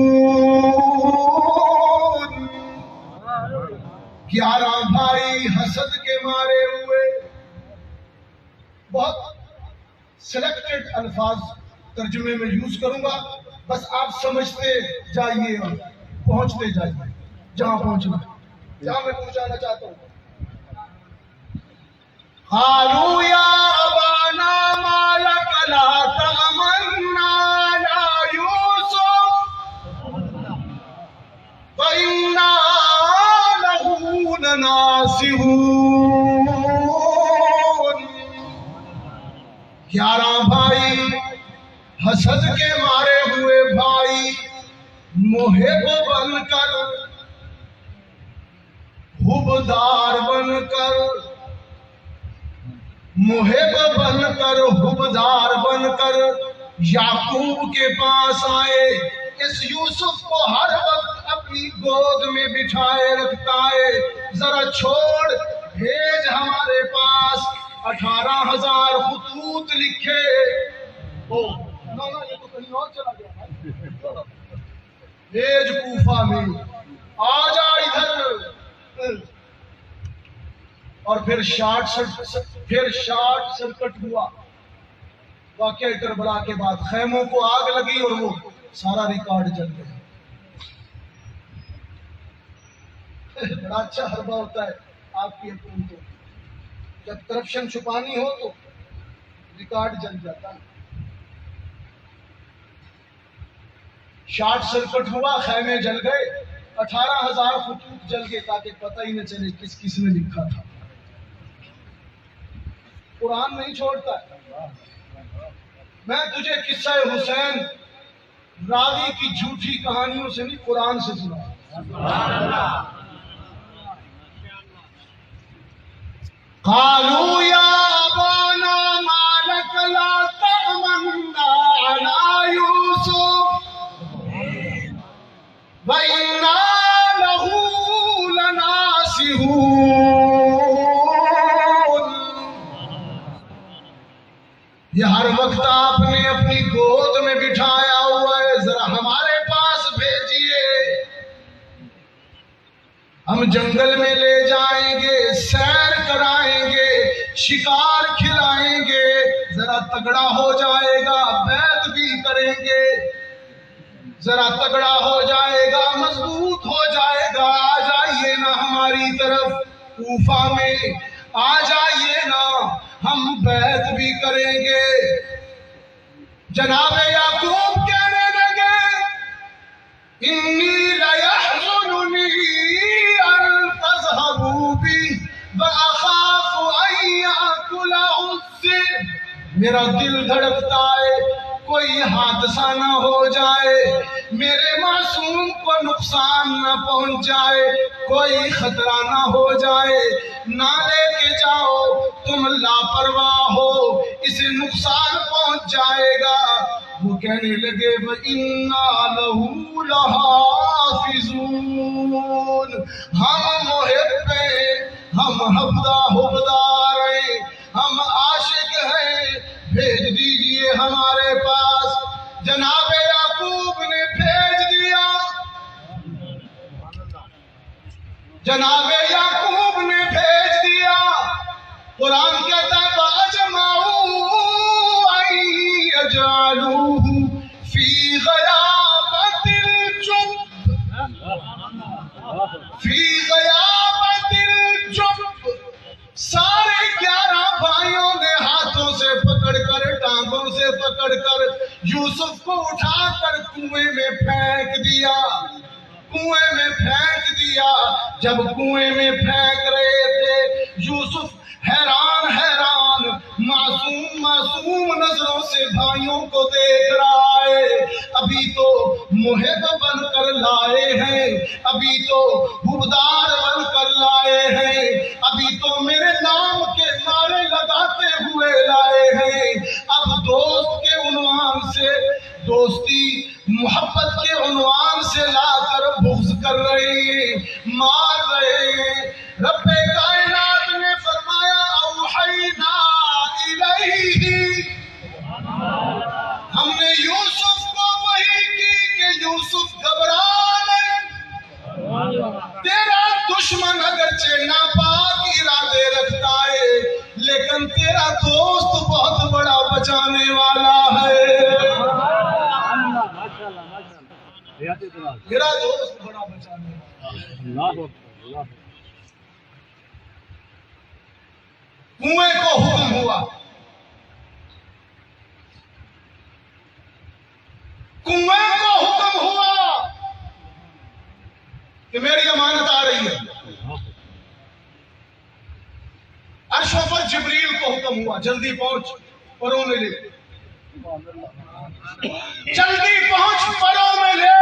11 بھائی حسد کے مارے ہوئے. بہت سلیکٹڈ الفاظ ترجمے میں یوز کروں گا، بس آپ سمجھتے جائیے اور پہنچتے جائیے جہاں پہنچنا ہے، جہاں میں پہنچانا چاہتا ہوں. قالوا یا ابانا ما لک لا تأمنا علی یوسف فإنا له لناصحون. 11 بھائی حسد کے مارے ہوئے بھائی محب بن کر حبدار بن کر یعقوب کے پاس آئے. اس یوسف کو ہر وقت اپنی گود میں بٹھائے رکھتا ہے. ذرا چھوڑ بھیج ہمارے پاس 18,000 خطوط لکھے. یہ تو کہیں اور چلا گیا. بھیج کوفہ میں، آ جا ادھر. اور پھر شارٹ سرکٹ ہوا. واقعہ کربلا کے بعد خیموں کو آگ لگی اور وہ سارا ریکارڈ جل گیا. بڑا اچھا حربہ ہوتا ہے آپ کی حکومتوں. جب کرپشن چھپانی ہو تو ریکارڈ جل جاتا ہے. شارٹ سرکٹ ہوا، خیمے جل گئے، 18,000 خطوط جل گئے تاکہ پتہ ہی نہ چلے کس نے لکھا تھا. قرآن نہیں چھوڑتا ہے. میں تجھے قصہ حسین راوی کی جھوٹی کہانیوں سے نہیں، قرآن سے سنا. قالوا یا ابانا ما لک لا تأمنا علی یوسف وإنا له لناصحون. یہ ہر وقت آپ نے اپنی گود میں بٹھایا ہوا ہے، ذرا ہمارے پاس بھیجیے. ہم جنگل میں لے جائیں گے، سیر کرائیں گے، شکار کھلائیں گے، ذرا تگڑا ہو جائے گا، بیعت بھی بھی کریں گے، ذرا تگڑا ہو جائے گا، مضبوط ہو جائے گا، آ جائیے نا ہماری طرف کوفہ میں، آ جائیے نا، ہم بیعت بھی کریں گے۔ جناب یعقوب کہنے لگے انی لیحزننی ان تذهبوا بی واخاف ان یاکلہ الذئب، میرا دل دھڑکتا ہے کوئی حادثہ نہ ہو جائے، میرے معصوم کو نقصان نہ پہنچ جائے، کوئی خطرہ نہ ہو جائے، نہ لے کے جاؤ، تم لاپرواہ ہو، اسے نقصان پہنچ جائے گا۔ وہ کہنے لگے وَإِنَّا لَهُ لَحَافِظُونَ، ہم محب ہیں، ہم حبدار ہیں، ہم عاشق ہیں، بھیج دیجئے ہمارے پاس۔ جناب یعقوب نے بھیج دیا، جناب یعقوب نے بھیج دیا۔ قرآن کہتا ہے فَأَجْمَعُوا أَن يَجْعَلُوهُ فِي غَيَابَتِ الْجُبِّ، فِي غَيَابَتِ الْجُبِّ۔ سارے 11 بھائیوں نے ہاتھوں سے پکڑ کر، ٹانگوں سے پکڑ کر یوسف کو اٹھا کر کنویں میں پھینک دیا، کنویں میں پھینک دیا۔ جب کنویں میں پھینک رہے تھے، یوسف حیران حیران معصوم نظروں سے بھائیوں کو دیکھ رہا ہے۔ ابھی تو محب بن کر لائے ہیں، ابھی تو حبدار بن کر لائے ہیں، ابھی تو میرے نام کے نعرے لگاتے ہوئے لائے ہیں، اب دوست کے عنوان سے، دوستی محبت کے عنوان سے لا کر بغض کر رہے ہیں، مار رہے ہیں۔ رب کائنات نے فرمایا اوحینا الیہ، ہم نے یوسف کو وحی کی کہ یوسف گھبرا نہیں، تیرا دشمن اگرچہ ناپاک ارادے رکھتا ہے لیکن تیرا دوست بہت بڑا بچانے والا ہے، میرا دوست بڑا بچانے والا ہے۔ کنویں کو حکم ہوا، کنویں کو حکم ہوا کہ میری امانت آ رہی ہے۔ عرش پر جبریل کو حکم ہوا جلدی پہنچ، پروں میں لے، جلدی پہنچ پروں میں لے۔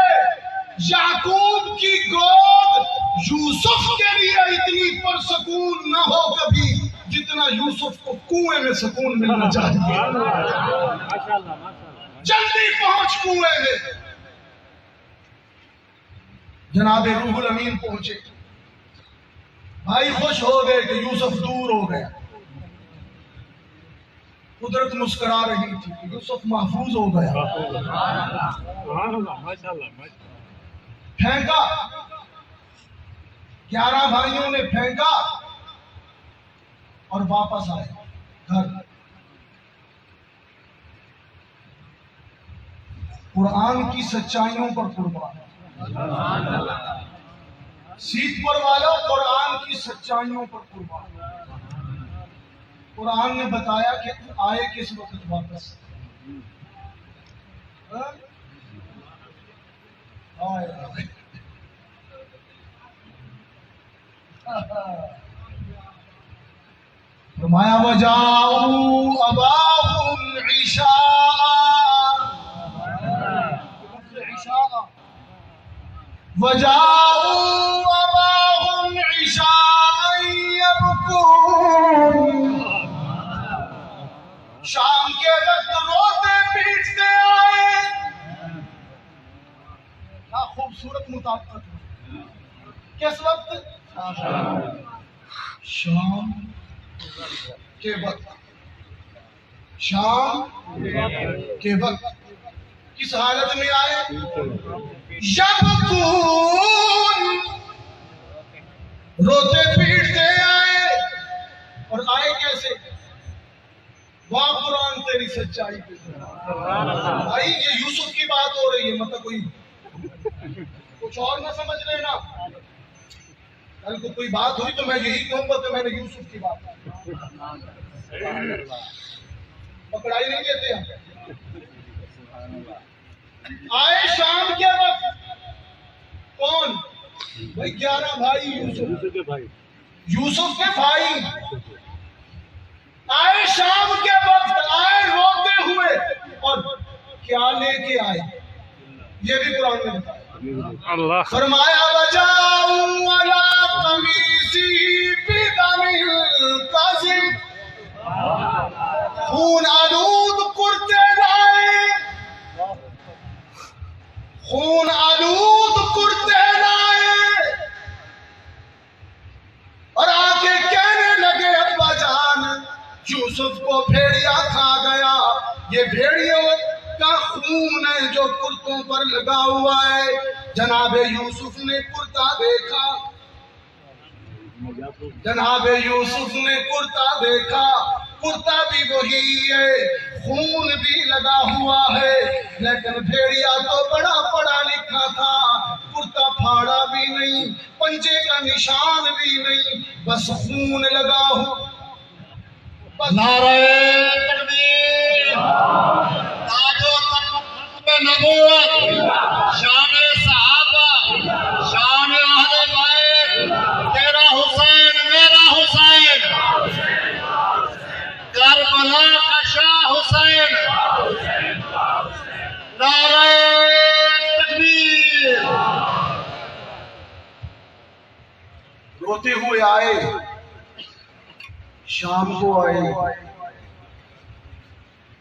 یعقوب کی گود یوسف کے لیے اتنی پرسکون نہ ہو کبھی جتنا یوسف کو کنویں میں سکون ملنا چاہیے۔ جلدی پہنچ کنویں میں۔ جناب روح الامین پہنچے، بھائی خوش ہو گئے کہ یوسف دور ہو گیا، قدرت مسکرا رہی تھی کہ یوسف محفوظ ہو گیا۔ پھینکا، 11 بھائیوں نے پھینکا اور واپس آئے گھر۔ قرآن کی سچائیوں پر قربان، سیت پر والا قرآن کی سچائیوں پر قربان۔ قرآن نے بتایا کہ آئے کس وقت واپس، فرمایا وَجَاءُوا أَبَاهُمْ عِشَاءً، وَجَاءُوا أَبَاهُمْ عِشَاءً يَبْكُونَ، شام کے وقت روتے پیٹتے آئے۔ کیا خوبصورت مطابقت ہے، کس وقت؟ شام کے وقت، شام کے وقت۔ کس حالت میں آئے؟ یبکون، روتے پیٹتے آئے۔ اور آئے کیسے؟ واہ قرآن تیری سچائی پہ بھائی یہ یوسف کی بات ہو رہی ہے، مطلب کوئی کچھ اور نہ سمجھ لینا، کل کو کوئی بات ہوئی تو میں یہی کہوں گا کہ میں نے یوسف کی بات پکڑائی نہیں دیتے ہم۔ آئے شام کے وقت کون؟ بھائی 11 بھائی یوسف کے بھائی، یوسف کے بھائی آئے شام کے وقت، آئے روتے ہوئے، اور کیا لے کے آئے یہ بھی قرآن میں بتایا۔ اللہ فرمایا وَجَاءُوا عَلَىٰ قَمِيصِهِ بِدَمٍ كَاذِبٍ، خون آلود کرتے لائے، خون آلود کرتے لائے، اور آگے کہنے لگے ابا جان یوسف کو بھیڑیا کھا گیا، یہ بھیڑیوں کا خون ہے جو کرتوں پر لگا ہوا ہے۔ جناب یوسف نے کرتا دیکھا، جناب یوسف نے کرتا دیکھا، کرتا بھی وہی ہے، خون بھی لگا ہوا ہے، لیکن بھیڑیا تو بڑا پڑھا لکھا تھا، کرتا پھاڑا بھی نہیں، پنجے کا نشان بھی نہیں، بس خون لگا ہوا۔ نعرہ تکبیر، تاج و ختم نبوت، شان صحابہ، شان اہل بیت، تیرا حسین میرا حسین، کربلا کا شاہ حسین، نعرہ تکبیر۔ روتے ہوئے آئے، شام کو آئے،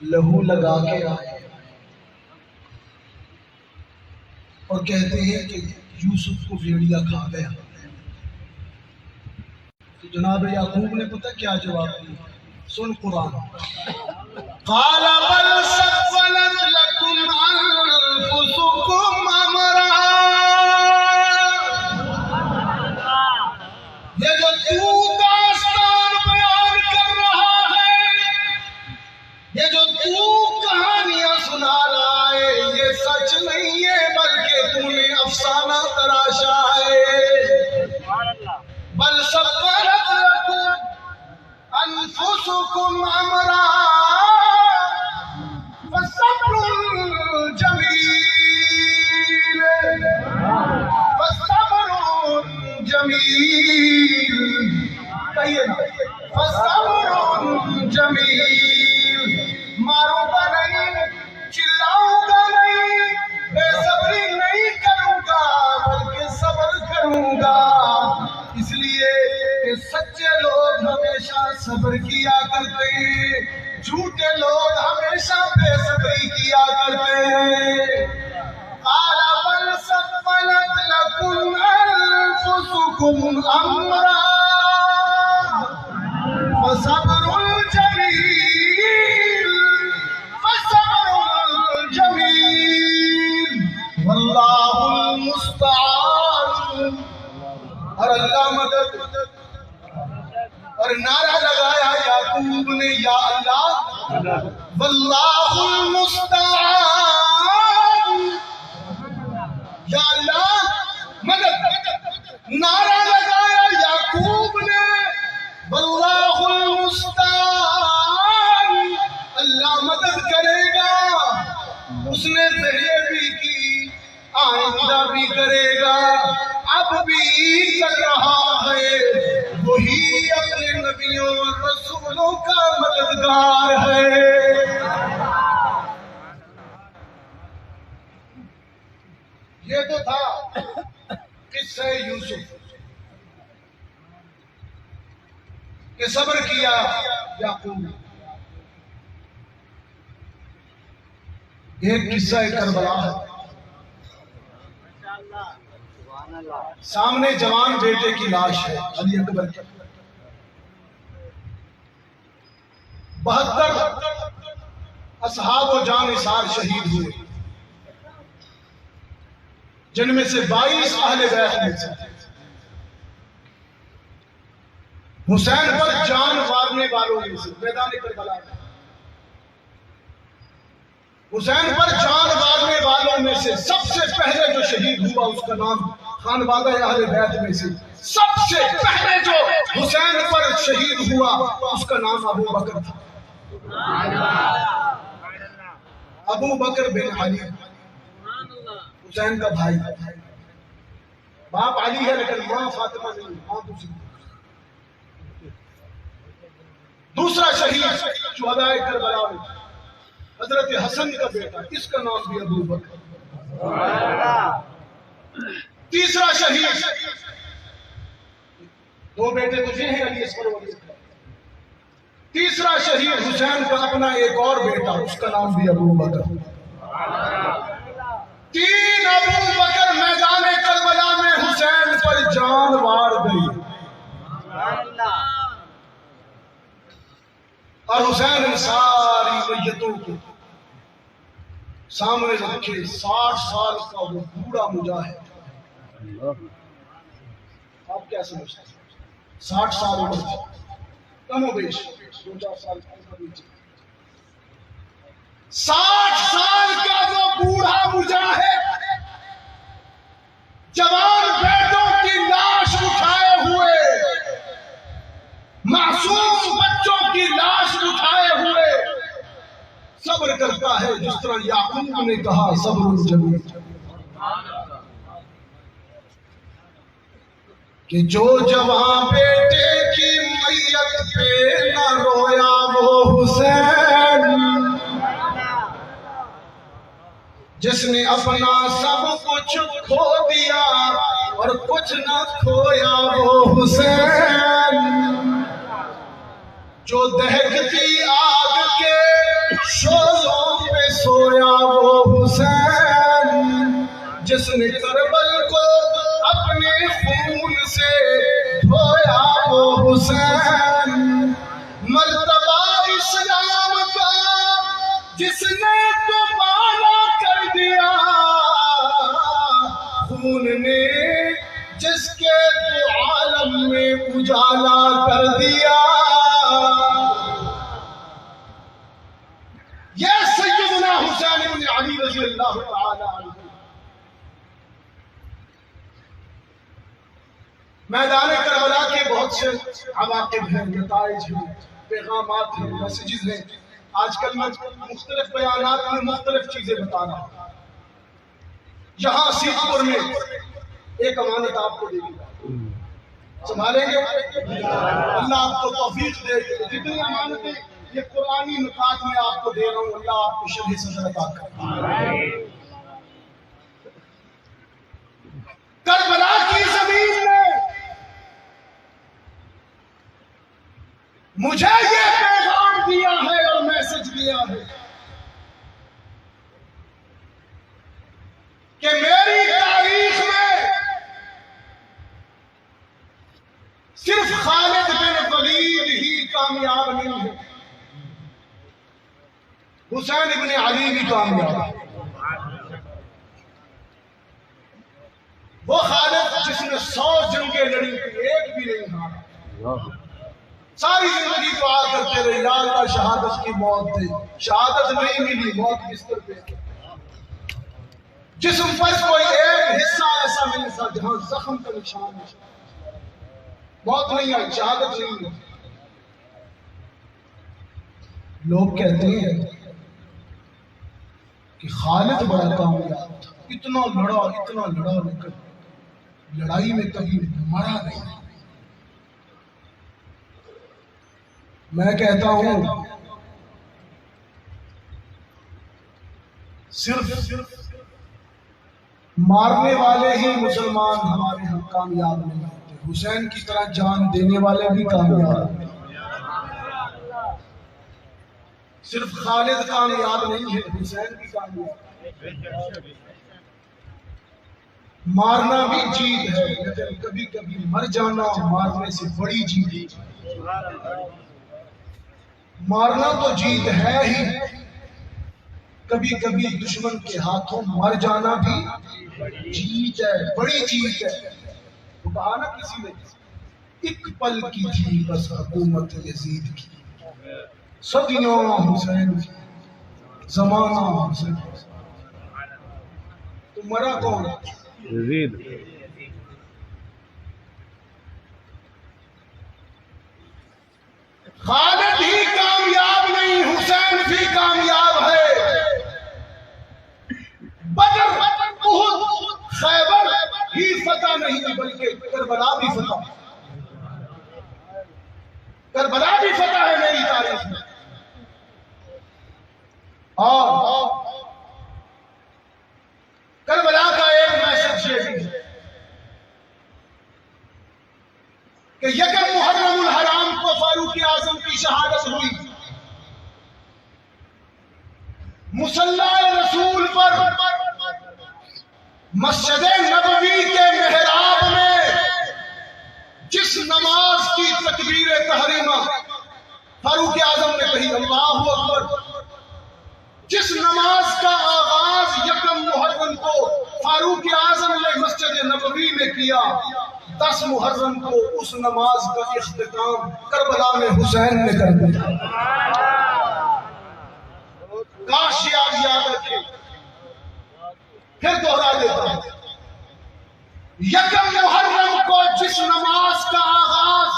لہو لگا کے آئے، اور کہتے ہیں کہ یوسف کو بھیڑیا کھا گیا۔ تو جناب یعقوب نے پتہ کیا جواب دیا؟ سن قرآن، قال بل سولت لكم انفسكم امرا، یہ جو تو داستان بیان کر رہا ہے، یہ جو تو کہانیاں سنا رہا ہے، یہ سچ نہیں ہے بلکہ تو نے افسانہ تراشا ہے۔ بل سولت لكم انفسكم امرا فصبر جمیل، فصبر جمیل، کہیے نا فصبر جمیل، ماروں گا نہیں، چلاؤں گا نہیں، بے صبری نہیں کروں گا بلکہ صبر کروں گا، اس لیے کہ سچے لوگ ہمیشہ صبر کیا کرتے ہیں، جھوٹے لوگ ہمیشہ بے صبری کیا کرتے ہیں۔ قال بل سولت لكم انفسكم امرا فصبر جمیل، فصبر جمیل، واللہ المستعان، اور اللہ مدد۔ اور نعرہ لگایا یعقوب نے، یا اللہ واللہ المستعان، یا اللہ مدد۔ نعرہ لگایا یعقوب نے، واللہ المستعان، اللہ مدد کرے گا۔ اس نے پہلے بھی کی، آئندہ بھی کرے گا، اب بھی کر رہا ہے، وہی اپنے نبیوں اور رسولوں کا مددگار ہے۔ یہ تو تھا قصہ یوسف کہ صبر کیا یعقوب۔ ایک قصہ کربلا ہے، سامنے جوان بیٹے کی لاش ہے، علی اکبر کی، 72 اصحاب و جان نثار شہید ہوئے، جن میں سے 22 اہل بیت میں سے۔ حسین پر جان مارنے والوں میں سے میدان کربلا میں حسین پر جان مارنے والوں میں سے سب سے پہلے جو شہید ہوا اس کا نام خانوادہ اہل بیت میں سے سب سے پہلے جو حسین پر شہید ہوا اس کا نام ابو بکر تھا. ابو بکر بن علی، حسین کا بھائی. باپ علی ہے لیکن ماں فاطمہ نہیں، ماں دوسری. دوسرا شہید شہداء کربلا میں حضرت حسن کا بیٹا، اس کا نام بھی ابو بکر. تیسرا شہید، دو بیٹے تجھے ہیں علی اصغر و علی اکبر. تیسرا شہید حسین کا اپنا ایک اور بیٹا، اس کا نام بھی ابو بکر. تین ابو بکر میدان کربلا میں حسین پر جان وار گئی اور حسین نے ساری میتوں کو سامنے رکھے. 60 سال کا وہ بوڑھا مجاہد. آپ کیا سمجھتے ہیں؟ 60 سال عمر، کم و بیش 2-4 سال کا. 60 سال کا وہ بوڑھا مجاہد جوان بیٹوں کی لاش اٹھائے ہوئے، معصوم بچوں کی لاش اٹھائے ہوئے صبر کرتا ہے، جس طرح یعقوب نے کہا صبر جمیل. کہ جو جوان بیٹے کی میت پہ نہ رویا وہ حسین، جس نے اپنا سب کچھ کھو دیا اور کچھ نہ کھویا وہ حسین. جو دہکتی آگ کے شعلوں پہ سویا وہ حسین، جس نے کربل کو اپنے خون سے دھویا وہ حسین. مرتبہ اسلام کا جس نے دوبارہ کر دیا، خون نے جس کے دو عالم میں اجالا کر دیا. یہ سیدنا حسین بن علی رضی اللہ تعالی عنہ میدان کربلا کے بہت سے عواقب ہیں، نتائج ہیں، پیغامات ہیں، میسیجز ہیں. آج کل میں مختلف بیانات میں مختلف چیزیں بتا رہا ہوں. یہاں سیخ پور میں ایک امانت آپ کو دے گی، سنبھالیں گے؟ اللہ آپ کو توفیق دے. جتنی امانتیں یہ قرآنی نکات میں آپ کو دے رہا ہوں، اللہ آپ کو شرح صدر عطا کرے. کربلا کی زمین میں مجھے یہ پیغام دیا ہے اور میسج دیا ہے کہ میری تاریخ میں صرف خالد بن ولید ہی کامیاب نہیں ہے، حسین ابن علی بھی کامیاب ہے. وہ خالد جس نے 100 جنگیں لڑی تھی، ایک بھی نہیں ہارا. ساری زندگی دعا کرتے رہے یا اللہ شہادت کی موت دے. شہادت نہیں ملی، موت بستر پہ. جسم پر کوئی ایک حصہ ایسا نہیں تھا جہاں زخم کا نشان ہے. موت نہیں آئی، شہادت نہیں ہوئی. لوگ کہتے ہیں کہ خالد بڑا کامیاب تھا، اتنا لڑا لیکن لڑائی میں کبھی مرا نہیں. میں کہتا ہوں صرف مارنے والے ہی مسلمان ہمارے ہاں کامیاب نہیں ہوتے، حسین کی طرح جان دینے والے بھی کامیاب ہیں. صرف خالد کامیاب نہیں ہے، حسین بھی کامیاب. مارنا بھی جیت ہے لیکن کبھی کبھی مر جانا مارنے سے بڑی جیت ہے. مارنا تو جیت ہے ہی، کبھی کبھی دشمن کے ہاتھوں مر جانا بھی جیت ہے، بڑی جیت ہے. وہ کہا نا کسی نے، ایک پل کی تھی بس حکومت یزید کی، صدیوں حسین کی. زمانہ حسین تو مرا کون؟ یزید خالد ہی کامیاب نہیں، حسین بھی کامیاب ہے۔ بدر، احد، خیبر ہی فتح نہیں بلکہ کربلا بھی فتح، کربلا بھی فتح ہے میری تاریخ میں۔ اور کربلا کا ایک میسج یہ بھی ہے کہ یکم محرم الحرام کو فاروق اعظم کی شہادت ہوئی، مصلی رسول پر مسجد نبوی کے محراب میں جس نماز کی تکبیر تحریمہ فاروق اعظم نے کہی، اللہ اکبر، جس نماز کا آغاز یکم محرم کو فاروق اعظم نے مسجد نبوی میں کیا، 10 محرم کو اس نماز کا اختتام کربلا میں حسین نے کر دیا۔ کاش یاد رکھے، پھر دوہرا دیتا ہوں، یکم محرم کو جس نماز کا آغاز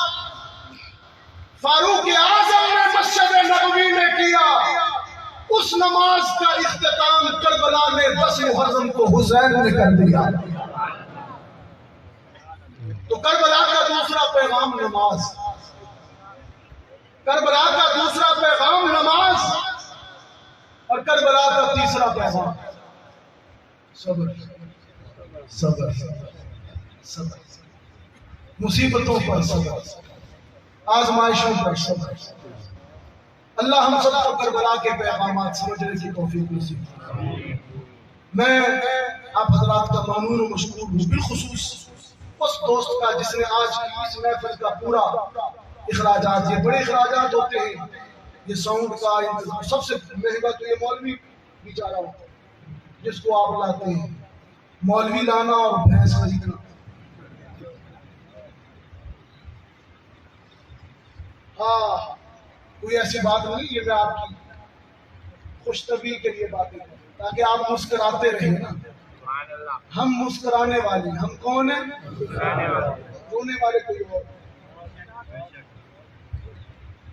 فاروق اعظم نے مسجد نبوی میں کیا، اس نماز کا اختتام کربلا میں 10 محرم کو حسین نے کر دیا۔ تو کربلا کا دوسرا پیغام نماز، کربلا کا دوسرا پیغام نماز، اور کربلا کا تیسرا پیغام صبر، صبر، صبر، مصیبتوں پر صبر، آزمائشوں پر صبر۔ اللہ ہم سب کو کربلا کے پیغامات سمجھنے کی توفیق نصیب فرمائے۔ میں آپ حضرات کا ممنون و مشکور ہوں، بالخصوص اس دوست کا جس نے آج کی اس محفل کا پورا اخراجات، یہ بڑے اخراجات ہوتے ہیں، یہ ساؤنڈ کا انتظام، سب سے مہنگا تو یہ مولوی بیچارہ ہوتا ہے جس کو آپ لاتے ہیں، مولوی لانا اور بھینس خریدنا۔ ہاں، کوئی ایسی بات نہیں، یہ میں آپ کی خوش طبعی کے لیے باتیں کروں تاکہ آپ مسکراتے رہیں نا۔ ہم مسکرانے والے، ہم کون ہیں؟ رونے والے کوئی اور،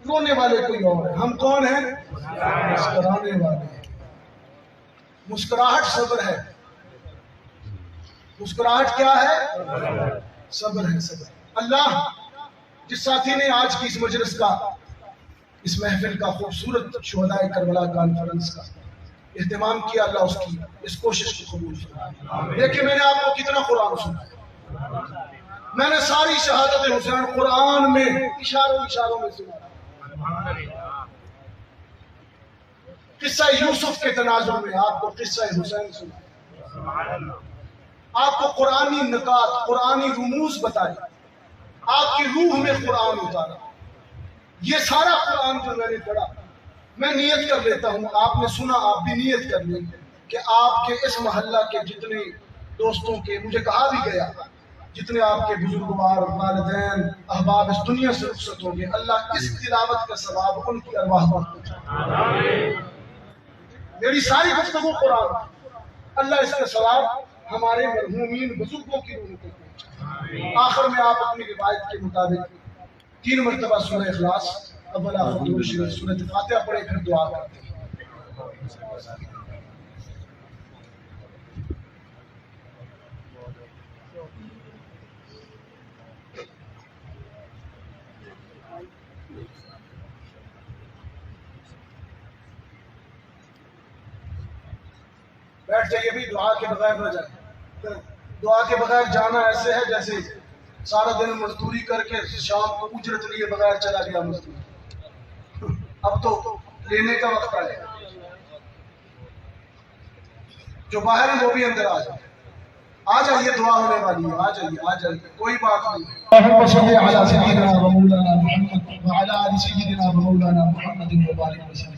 رونے والے کوئی اور ہیں، ہم کون ہیں؟ مسکرانے والے۔ مسکراہٹ صبر ہے، مسکراہٹ کیا ہے؟ صبر ہے، صبر۔ اللہ جس ساتھی نے آج کی اس مجلس کا، اس محفل کا، خوبصورت شہداء کربلا کانفرنس کا اہتمام کیا، اللہ اس کی اس کوشش کو قبول فرمائے۔ دیکھیں میں نے آپ کو کتنا قرآن سنایا، میں نے ساری شہادت حسین قرآن میں اشاروں میں سنا۔ قصہ یوسف کے تناظر میں آپ کو قصہ حسین سنا، آپ کو قرآنی نکات، قرآنی رموز بتائے، آپ کی روح میں قرآن اتارا۔ یہ سارا قرآن جو میں نے پڑھا، میں نیت کر لیتا ہوں، آپ نے سنا، آپ بھی نیت کر لیں کہ آپ کے اس محلہ کے جتنے دوستوں کے، مجھے کہا بھی گیا، جتنے آپ کے بزرگوار، والدین، احباب اس دنیا سے رخصت ہوں گے، اللہ اس تلاوت کا ثواب ان کی ارواح پر پہنچائے۔ میری ساری گفتگو قرآن، اللہ اس کا ثواب ہمارے مرحومین بزرگوں کی روح کو پہنچائے۔ آخر میں آپ اپنی روایت کے مطابق 3 مرتبہ سورہ اخلاص، اولا فتح شریف، سورۃ فاتحہ پڑھے، پھر دعا کرتے ہیں۔ بیٹھ جائیے بھی، دعا کے بغیر نہ جائیں۔ دعا کے بغیر جانا ایسے ہے جیسے سارا دن مزدوری کر کے شام کو اجرت لیے بغیر چلا گیا مزدور۔ اب تو لینے کا وقت آئے، جو باہر ہیں وہ بھی اندر آ جائے۔ آ جائیے، دعا ہونے والی ہے، آ جائیے، آ جائیے، کوئی بات نہیں۔ اللہم صلی علی سیدنا و مولانا محمد وعلی آل سیدنا و مولانا محمد وبارک وسلم۔